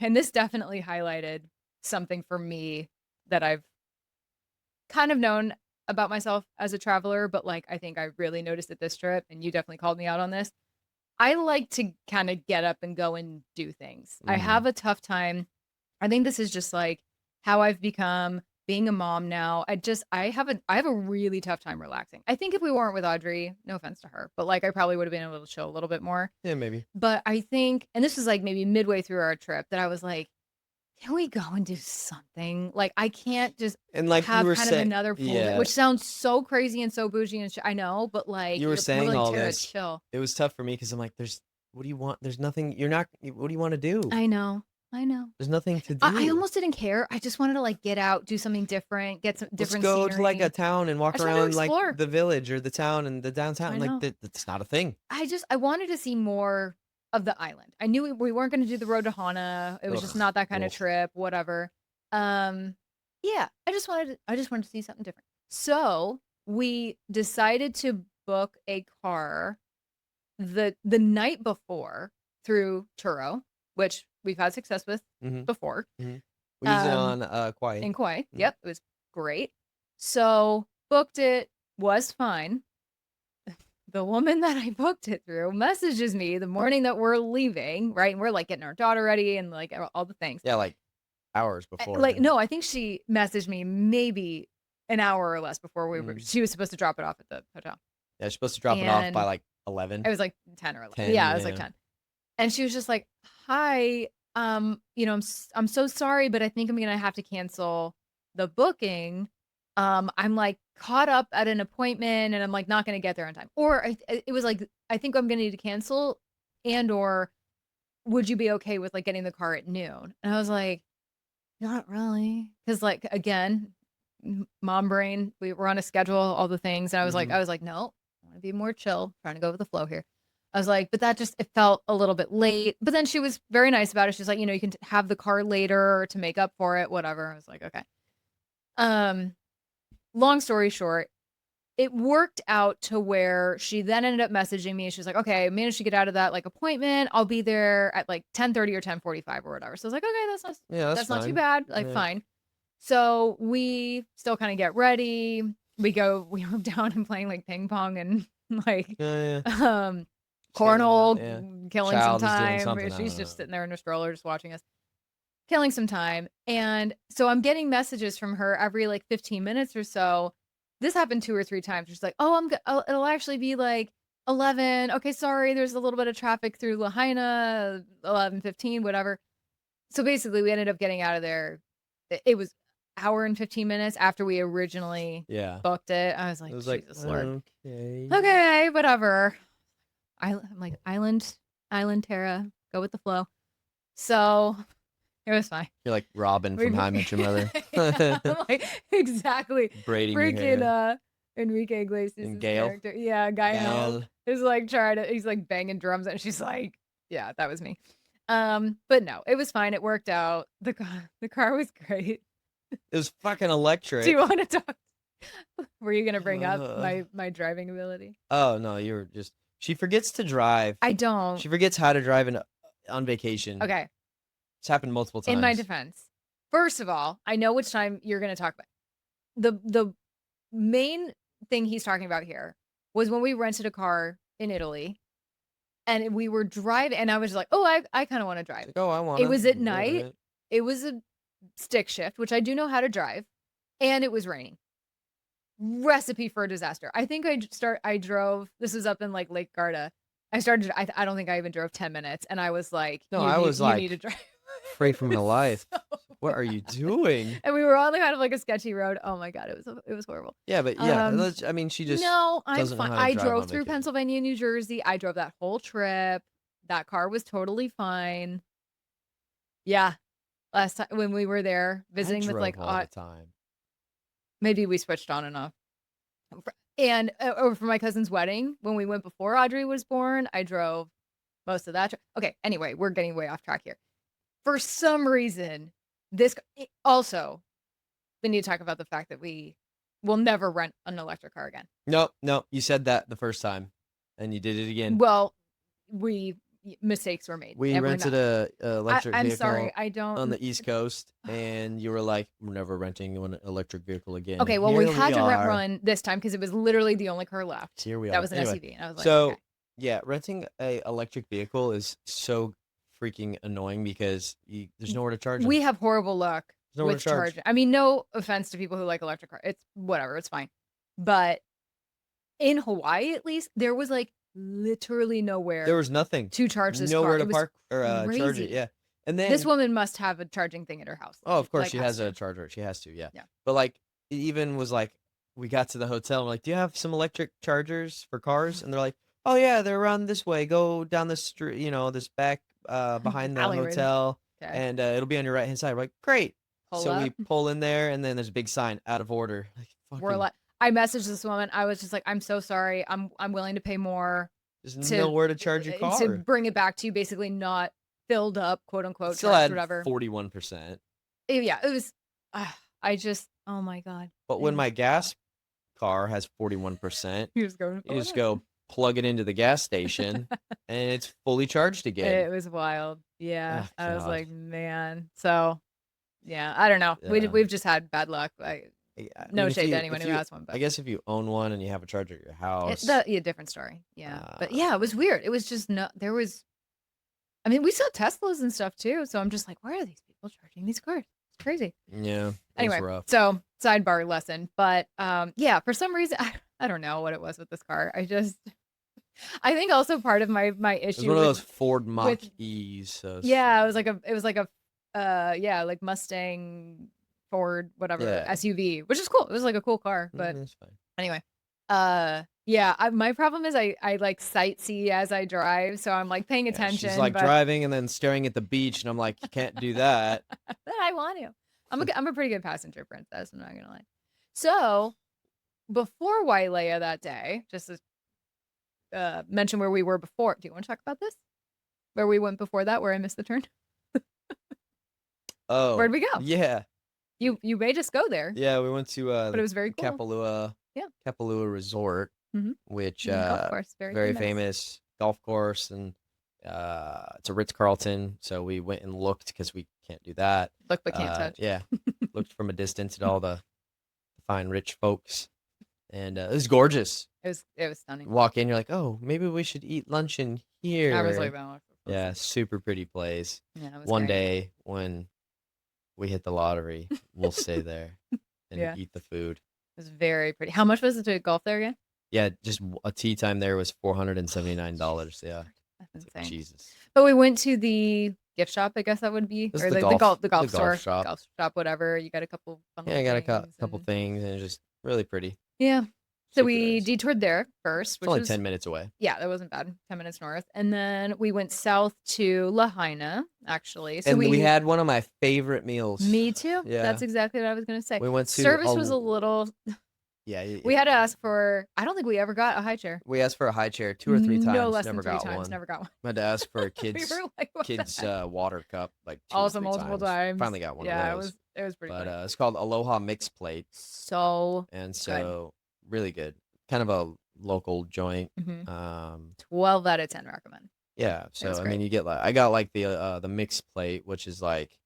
and this definitely highlighted something for me that I've kind of known about myself as a traveler, but, like, I think I really noticed it this trip, and you definitely called me out on this. I like to kinda get up and go and do things. I Mhm. have a tough time I think this is just, like, how I've become being a mom now. I have a really tough time relaxing. I think if we weren't with Audrey, no offense to her, but, like, I probably would've been able to chill a little bit more. Yeah, maybe. But I think and this was, like, maybe midway through our trip that I was like, "Can we go and do something?" Like, I can't just And like you have were kind of saying, another full day yeah, which sounds so crazy and so bougie and I know, but, like, you were you're saying probably all to this. chill. It was tough for me because I'm like, there's what do you want? There's nothing. You're not. What do you want to do? I know. I know. There's nothing to I do. almost didn't care. I just wanted to, like, get out, do something different, get some Let's different go to like a scenery. town and I walk just wanted to around like explore. the village or the town and the I downtown. Like know. that's not a thing. I wanted to see more, of the island. I knew we weren't going to do the road to Hana. It was just Ugh. not that kind of Ugh. trip, whatever. Um, yeah, I just wanted to see something different. So we decided to book a car the night before through Turo, which we've had success with Mm-hmm. before. Mm-hmm. We used it Um, on Kauai. in Kauai. Mm-hmm. Yep, it was great. So booked it, was fine. The woman that I booked it through messages me the morning that we're leaving, right? And we're like getting our daughter ready and like all the things. Yeah, like hours before. Like, no, I think she messaged me maybe an hour or less before Mm. she was supposed to drop it off at the hotel. Yeah, she's supposed to drop it off by And like 11. it was like 10 or 11. 10, Yeah, it was like yeah. 10. And she was just like, "Hi, I'm so sorry, but I think I'm gonna have to cancel the booking. I'm like caught up at an appointment, and I'm like not gonna get there on time." Or it was like, "I think I'm gonna need to cancel, and or would you be okay with like getting the car at noon?" And I was like, "Not really," because like again, mom brain. We were on a schedule, all the things, and Mm-hmm. I was like, "No, I want to be more chill, trying to go with the flow here." I was like, but that just it felt a little bit late. But then she was very nice about it. She's like, you can have the car later to make up for it, whatever. I was like, okay. Um, long story short, it worked out to where she then ended up messaging me. She was like, okay, I managed to get out of that like appointment. I'll be there at like 10:30 or 10:45 or whatever. So I was like, okay, Yeah, that's that's not too fine. bad. Like, Yeah. fine. So we still kind of get ready. We were down and playing like ping pong and like Yeah, yeah. cornhole, Yeah. killing some Child is doing time. something. I She's don't just know. sitting there in her stroller just watching us, killing some time. And so I'm getting messages from her every like 15 minutes or so. This happened 2 or 3 times. She's like, "Oh, it'll actually be like 11. Okay, sorry, there's a little bit of traffic through Lahaina, 11:15, whatever." So basically, we ended up getting out of there. It was hour and 15 minutes after we originally Yeah. booked it. I was It like, was like, Jesus Lord. okay. Okay, whatever. I'm like, island Terra, go with the flow. So it was fine. You're like Robin We from How I Met Your Mother. yeah, I'm like, exactly. Braiding your Freaking hair. Enrique Iglesias' And Gail. character. Yeah, Gael Gail. is like he's like banging drums and she's like, yeah, that was me. But no, it was fine. It worked out. The car was great. It was fucking electric. Do you want to talk? Were you gonna bring up Uh, my driving ability? oh, no, you were just. She forgets to drive. I don't. She forgets how to drive on vacation. Okay. It's happened multiple times. In my defense, first of all, I know which time you're gonna talk about. The main thing he's talking about here was when we rented a car in Italy and we were driving and I was like, "Oh, I kind of want to drive." Like, oh, I want to. It was at night. It was a stick shift, which I do know how to drive, and it was raining. Recipe for a disaster. I think I drove, this is up in like Lake Garda. I don't think I even drove 10 minutes and I was like, No, I was like, you need to drive. afraid for my life. So What are you doing? and we were on kind of like a sketchy road. Oh my God, it was horrible. Yeah, but yeah, I mean, she just No, I'm doesn't know fine. how to I drive drove on through vacation. Pennsylvania, New Jersey. I drove that whole trip. That car was totally fine. Yeah. Last time when we were there visiting with like all the time. maybe we switched on and off. And or for my cousin's wedding, when we went before Audrey was born, I drove most of that. Okay, anyway, we're getting way off track here. For some reason, also, we need to talk about the fact that we will never rent an electric car again. No, you said that the first time, and you did it again. Well, mistakes were made. We rented a electric I'm vehicle sorry, I don't. on the East Coast, and you were like, "We're never renting an electric vehicle again." Okay, well, Here we had to rent are. one this time because it was literally the only car left. Here we That are. was an Anyway, SUV, and I was like, so okay. yeah, renting a electric vehicle is so freaking annoying because there's nowhere to charge them. We have horrible luck There's nowhere with to charge. charging. I mean, no offense to people who like electric cars. It's whatever, it's fine. But in Hawaii, at least, there was like literally nowhere There was nothing to charge this nowhere car. to park or charge crazy. it. Yeah, and then This woman must have a charging thing at her house. oh, of course Like, she has a charger. She has to. Yeah. Yeah. But like, it even was like, we got to the hotel. I'm like, do you have some electric chargers for cars? And they're like, oh yeah, they're around this way. Go down the street. This back behind the Alleyway. hotel, Okay. and it'll be on your right hand side. We're like, great. Pull So up. we pull in there, and then there's a big sign, out of order. Like, We're fucking, like, I messaged this woman. I was just like, I'm so sorry. I'm willing to pay more. There's to nowhere to charge your car. bring it back to you, basically not filled up, quote It unquote, still charged, had whatever. 41%. Yeah, it was. I just, oh my god, But when my gas car has 41%, you just go, you oh just no. go plug it into the gas station and it's fully charged again. It was wild. Yeah, Oh I was God. like, man. So yeah, I don't know. Yeah. We've just had bad luck. I No mean, shade to anyone who has one, I but guess if you own one and you have a charger at your house, yeah, different story. Yeah, but uh, yeah, it was weird. It was just no. There was. I mean, we saw Teslas and stuff too. So I'm just like, where are these people charging these cars? It's crazy. yeah, it was Anyway, rough. so sidebar lesson, but yeah, for some reason, I don't know what it was with this car. I think also part of my It was issue one of those Ford Mach with E's. So yeah, it was like a yeah, like Mustang Ford whatever yeah, SUV, which is cool. It was like a cool car, but it's fine. anyway, yeah, my problem is I like sightsee as I drive, so I'm like paying Yeah, she's attention, like but driving and then staring at the beach, and I'm like, you can't do that. but I want to. I'm a pretty good passenger princess. I'm not gonna lie. So before Wailea that day, just to mention where we were before. Do you want to talk about this? Where we went before that, where I missed the turn? Oh, Where'd we go? yeah. You made us go there, Yeah, we went to but it was very the cool. Yeah. Kapalua Resort, Mm-hmm. which Golf course, very very famous. famous golf course, and it's a Ritz-Carlton, so we went and looked because we can't do that. Look but can't touch. Yeah, looked from a distance at all the fine rich folks, and it was gorgeous. It was stunning. Walk in, you're like, oh, maybe we should eat lunch in I was like, here. that. Yeah, super pretty place. Yeah, it was One great. day when we hit the lottery, we'll stay there and Yeah. eat the food. It was very pretty. How much was it to golf there again? Yeah, just a tea time there was $479. Yeah, That's it's insane. like, Jesus. But we went to the gift shop, I guess that would be, This or is the golf store, shop. golf shop, whatever. You got a couple fun Yeah, I little got a things couple and things, and it's just really pretty. yeah. So Super we nice. detoured there first, It's which only was 10 minutes away. yeah, that wasn't bad. 10 minutes north, and then we went south to Lahaina, actually. So And we had one of my favorite meals. me too. Yeah. That's exactly what I was gonna say. We went to Service was a little. Yeah, We had to ask for. I don't think we ever got a high chair. we asked for a high chair 2 or 3 times. No less Never than 3 got times. one. Never got one. We had to ask for a We kids were like, what the kids heck? water cup like 2 or Also 3 multiple times. Finally got one Yeah, of those. it was pretty But funny. it's called Aloha Mixed Plate, So and so really good. Kind of a local joint. mhm. 12 out of 10 recommend. Yeah, so was I great. mean, you get like I got like the mixed plate, which is like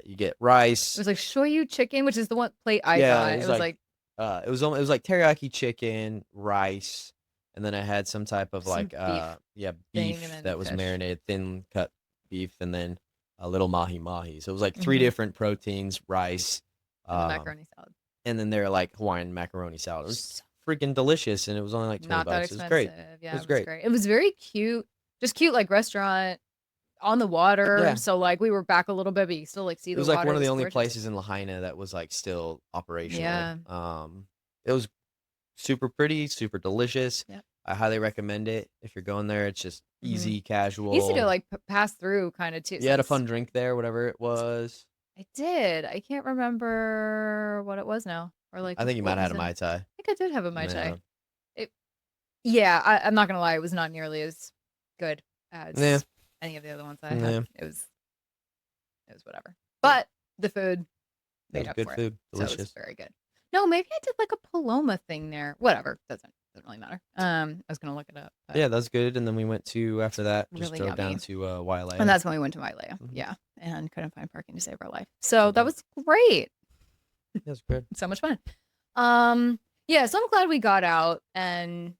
you get rice. It was like shoyu chicken, which is the one plate I Yeah, got. it It was was like like it was like teriyaki chicken, rice, and then I had some type of some like beef yeah, thing beef and then that was fish. marinated, thin cut beef, and then a little mahi mahi. So it was like 3 Mhm. different proteins, rice, And the um, macaroni salad. and then they're like Hawaiian macaroni salad. It was freaking delicious, and it was only like 20 Not that bucks. It was expensive. great. Yeah, It was it was great. great. It was very cute. Just cute, like restaurant on the water. Yeah. So like we were back a little bit, but you still like see It the was like water. one of It the was only gorgeous. places in Lahaina that was like still operational. Yeah. It was super pretty, super delicious. Yep. I highly recommend it if you're going there. It's just easy, casual. Easy to like pass through kind of too. You had a since- fun drink there, whatever it was. I did. I can't remember what it was now. Or like I think you might what have had was a in Mai it. Tai. I think I did have a Mai Tai. Yeah. Yeah, I'm not gonna lie, it was not nearly as good as Yeah. any of the other ones I Yeah. had. It was whatever. But the food It made was up good for food. it. So it was Delicious. very good. No, maybe I did like a Paloma thing there. Whatever. Doesn't really matter. I was gonna look it up. But Yeah, that was good. And then we went to, after that, just really drove down yummy. to Wailea. And that's when we went to Wailea. Mhm. Yeah. And couldn't find parking to save our life. So that was great. It was good. So much fun. Yeah, so I'm glad we got out and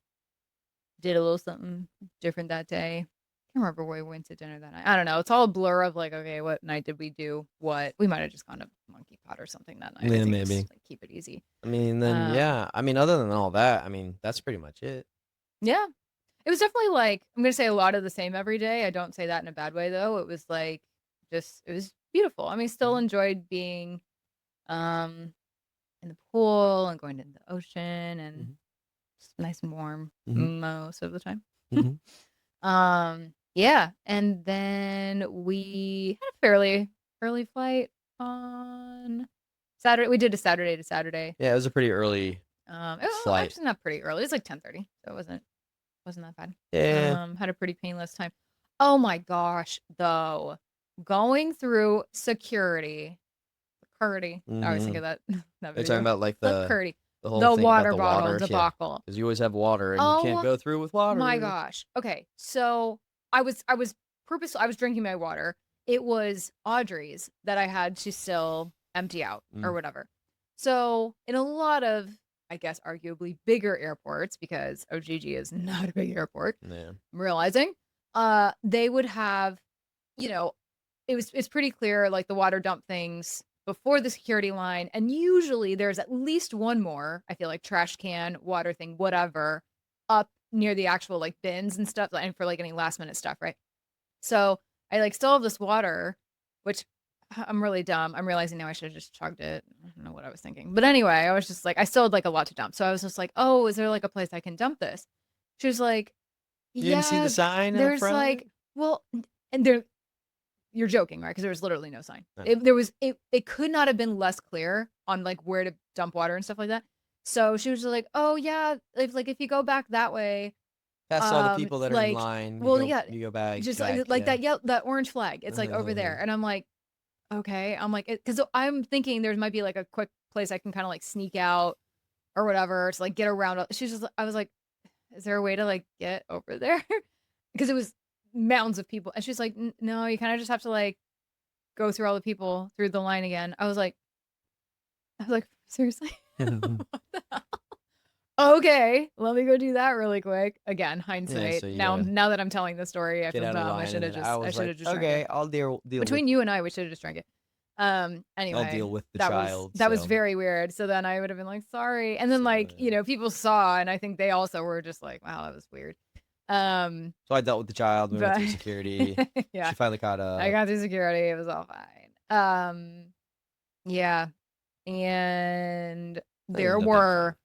did a little something different that day. Can't remember where we went to dinner that night. I don't know. It's all a blur of like, okay, what night did we do what? We might have just gone to Monkey Pot or something that night. I Yeah, think maybe. just, like, keep it easy. I mean, then, yeah. I mean, other than all that, I mean, that's pretty much it. Yeah. It was definitely like, I'm going to say a lot of the same every day. I don't say that in a bad way though. It was like, it was beautiful. I mean, still enjoyed being in the pool and going to the ocean and just nice and warm most of the time. Yeah, and then we had a fairly early flight on Saturday. We did a Saturday to Saturday. Yeah, it was a pretty early It was flight. actually not pretty early. It was like 10:30, so it wasn't Wasn't that bad. Yeah. Had a pretty painless time. Oh my gosh, though, going through security, I always think Mm-hmm. of that that They're talking video. about like Security, the whole the thing about water the bottle water. Yeah, debacle. because you always have water and you can't Oh go through with my water. gosh. Okay, so I was drinking my water. It was Audrey's that I had to still empty out or Mm, whatever. So, in a lot of, I guess, arguably bigger airports, because OGG is not a big airport, yeah. I'm realizing, they would have, you know, it's pretty clear, like, the water dump things before the security line, and usually there's at least one more, I feel like, trash can, water thing, whatever, up near the actual, like, bins and stuff, and for, like, any last minute stuff, right? So, I, like, still have this water, which I'm really dumb. I'm realizing now I should have just chugged it. I don't know what I was thinking. But anyway, I was just like I still had, like, a lot to dump. So I was just like, "Oh, is there, like, a place I can dump this?" She was like, You didn't see the "Yeah, sign out there's, front? like" well, and there you're joking, right? Because there was literally no sign. I know. It could not have been less clear on, like, where to dump water and stuff like that. So she was just like, "Oh, yeah, if you go back that way, Past all the people that are in like" line, well, yeah, you go back, just back. like Yeah. that orange flag, it's, like, over there, and I'm like, "Okay." I'm like, because 'cause I'm thinking there might be, like, a quick place I can kinda, like, sneak out or whatever to, like, get around she's just I was like, "Is there a way to, like, get over there?" Because it was mounds of people, and she's like, No, you kinda just have to, like, go through all the people through the line again." I was like, "Seriously? What the hell? Okay, let me go do that really quick." Again, Yeah, hindsight. so you Now gotta now that I'm telling the story, I get feel out of dumb. line, and then I I was should like, have just drank it. okay, I'll deal with Between you and I, we should have just drank it. I'll Anyway, deal with the that was child. that was So, very weird. So then I would have been like, "Sorry." And then, so, like, people saw, and I think they also were just like, "Wow, that was weird." Um, so I dealt with the child. We went but through security. yeah, She finally caught I up. got through security. It was all fine. Yeah, and It there ended up being fine. were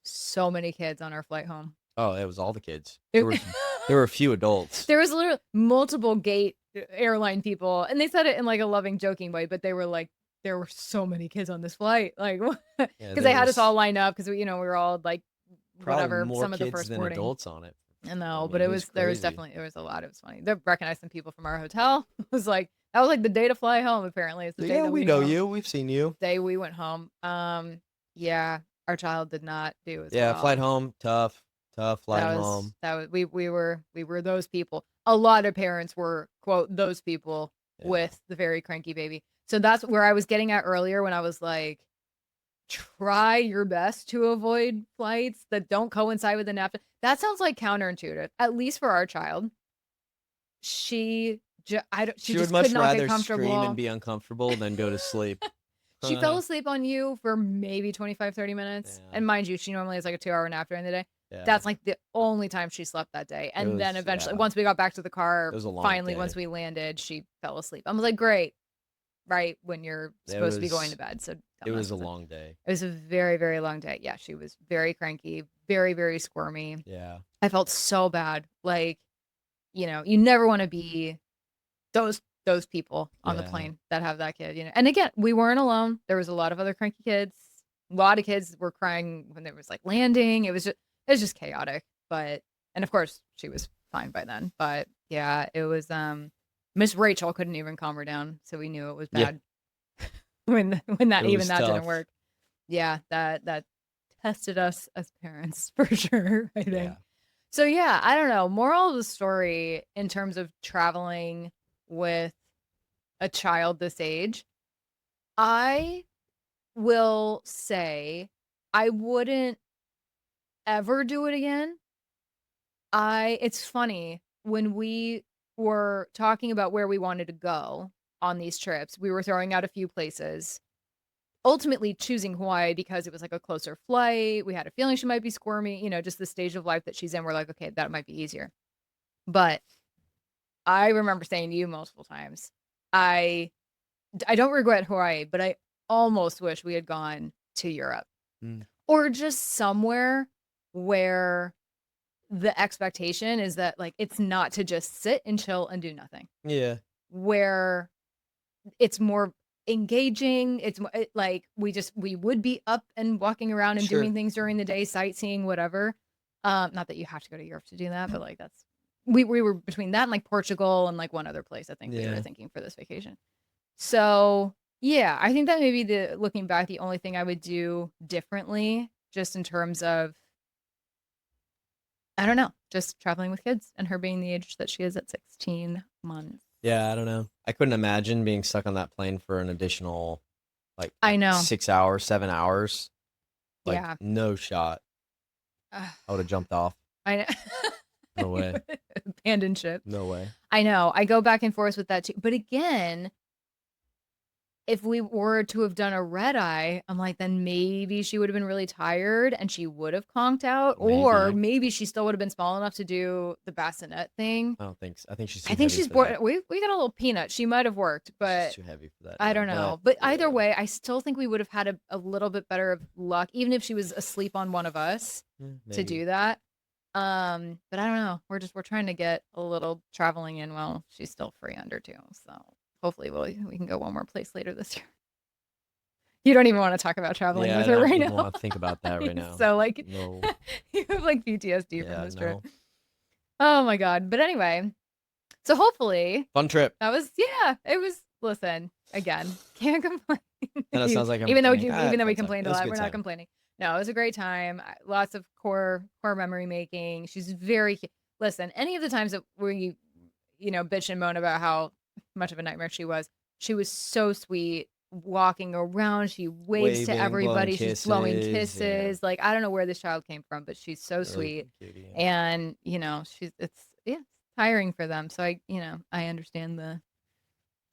so many kids on our flight home. Oh, it was all the kids. It There were a few adults. There was literally multiple gate airline people, and they said it in, like, a loving, joking way, but they were like, "There were so many kids on this flight," like, Yeah, because they there had us all was lined up because we were all, like, probably whatever, more some of the kids first than boarding. adults on it. I I know, but mean, it was crazy. there was a lot. It was funny. They recognized some people from our hotel. It was like that was, like, the day to fly home, apparently. It's the day Yeah, that we we know home you. We've seen you. day we went home. Yeah, our child did not do as Yeah, flight well. home, tough, tough flight home. That was we were those people. A lot of parents were, quote, "those people" Yeah. with the very cranky baby. So that's where I was getting at earlier when I was like, "Try your best to avoid flights that don't coincide with the nap." That sounds like counterintuitive, at least for our child. She She would just could much not get rather scream and comfortable. be uncomfortable than go to sleep. She fell asleep on you for maybe 25, 30 minutes, Yeah. and mind you, she normally has, like, a 2-hour nap during the day. Yeah. That's, like, the only time she slept that day, It and then was eventually, yeah. once we got back to the It car, was a long finally, once day. we landed, she fell asleep. I was like, "Great, right when you're It supposed to be going to was bed, so it don't mess was a with it." long day. It was a very, very long day. Yeah, she was very cranky, very, very squirmy. Yeah. I felt so bad, like, you never wanna be those people on the Yeah. plane that have that kid. And again, we weren't alone. There was a lot of other cranky kids. A lot of kids were crying when there was, like, landing. It was just chaotic, but and of course, she was fine by then, but yeah, it was, Miss Rachel couldn't even calm her down, so we knew it was Yeah. bad when It even was that didn't tough. work. Yeah, that tested us as parents for sure, I Yeah. think. So, yeah, I don't know, moral of the story in terms of traveling with a child this age, I will say I wouldn't ever do it again. I It's funny, when we were talking about where we wanted to go on these trips, we were throwing out a few places, ultimately choosing Hawaii because it was, like, a closer flight. We had a feeling she might be squirmy, just the stage of life that she's in. We're like, "Okay, that might be easier." But I remember saying to you multiple times, I I don't regret Hawaii, but I almost wish we had gone to Europe Mm. or just somewhere where the expectation is that, like, it's not to just sit and chill and do nothing, Yeah. where it's more engaging. Like, we would be up and walking around and Sure. doing things during the day, sightseeing, whatever. Not that you have to go to Europe to do that, but like we were between that and like Portugal and like one other place I think we were thinking for this vacation. So yeah, I think that maybe looking back, the only thing I would do differently, just in terms of, I don't know, just traveling with kids and her being the age that she is at 16 months. Yeah, I don't know. I couldn't imagine being stuck on that plane for an additional like I know. 6 hours, 7 hours. Like Yeah. no shot. I would have jumped off. I know. No way. Abandoned ship. No way. I know. I go back and forth with that too. But again, if we were to have done a red eye, I'm like, then maybe she would have been really tired and she would have conked out, or maybe she still would have been small enough to do the bassinet thing. I don't think so. I think she's too I think heavy she's for bored. that. We got a little peanut. She might have worked, but She's too heavy for that. I don't know. But either way, I still think we would have had a little bit better of luck, even if she was asleep on one of us to do that. But I don't know. We're trying to get a little traveling in while she's still free under 2. So hopefully we can go one more place later this year. You don't even want to talk about traveling with her right now. I don't want to think about that right now. So like, no. You have like PTSD from this trip. Oh my God. But anyway, so hopefully fun trip. That was, it was, listen, again, can't complain. That sounds like even though we complained a lot, we're not complaining. No, it was a great time. Lots of core memory making. She's listen, any of the times that we, bitch and moan about how much of a nightmare she was so sweet. Walking around, she waves to everybody. She's blowing kisses. Yeah. Like, I don't know where this child came from, but she's so sweet. Cutie, yeah. And it's tiring for them. So I understand the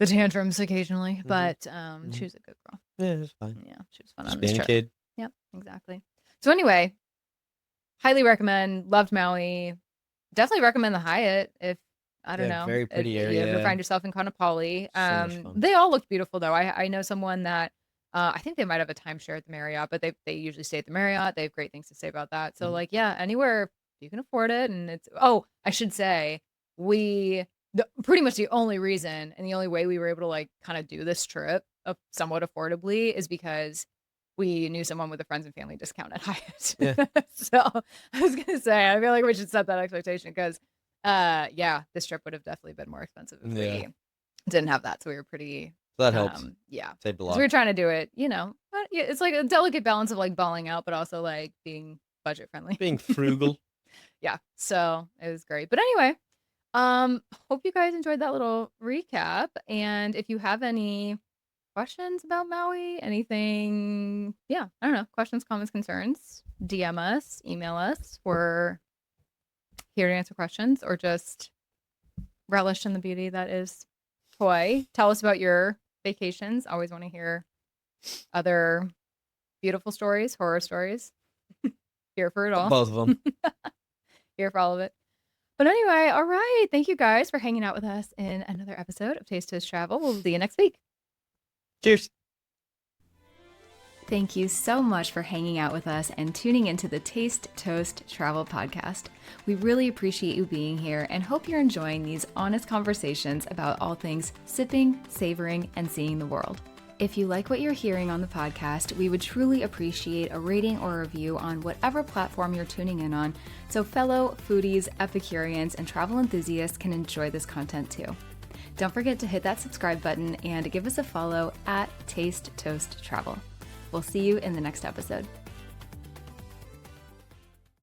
tantrums occasionally, but she was a good girl. Yeah, it was fine. Yeah, she was fun on this this trip. Kid. Yep, exactly. So anyway, highly recommend. Loved Maui. Definitely recommend the Hyatt if. I don't know. Very pretty area. If you ever find yourself in Kaanapali. So they all looked beautiful though. I know someone that I think they might have a timeshare at the Marriott, but they usually stay at the Marriott. They have great things to say about that. So like, yeah, anywhere you can afford it. And it's, I should say pretty much the only reason and the only way we were able to like kind of do this trip somewhat affordably is because we knew someone with a friends and family discount at Hyatt. Yeah. So I was going to say, I feel like we should set that expectation because this trip would have definitely been more expensive if we didn't have that. So we were pretty. That helps. Yeah. Saved a lot. So we were trying to do it, but it's like a delicate balance of like balling out, but also like being budget friendly. Being frugal. Yeah. So it was great. But anyway, hope you guys enjoyed that little recap. And if you have any questions about Maui, anything, I don't know, questions, comments, concerns, DM us, email us. We're here to answer questions or just relish in the beauty that is Hawaii. Tell us about your vacations. Always want to hear other beautiful stories, horror stories. Here for it all. Both of them. Here for all of it. But anyway, all right. Thank you guys for hanging out with us in another episode of Taste Toast Travel. We'll see you next week. Cheers. Thank you so much for hanging out with us and tuning into the Taste Toast Travel podcast. We really appreciate you being here and hope you're enjoying these honest conversations about all things sipping, savoring, and seeing the world. If you like what you're hearing on the podcast, we would truly appreciate a rating or a review on whatever platform you're tuning in on so fellow foodies, Epicureans, and travel enthusiasts can enjoy this content too. Don't forget to hit that subscribe button and give us a follow at Taste Toast Travel. We'll see you in the next episode.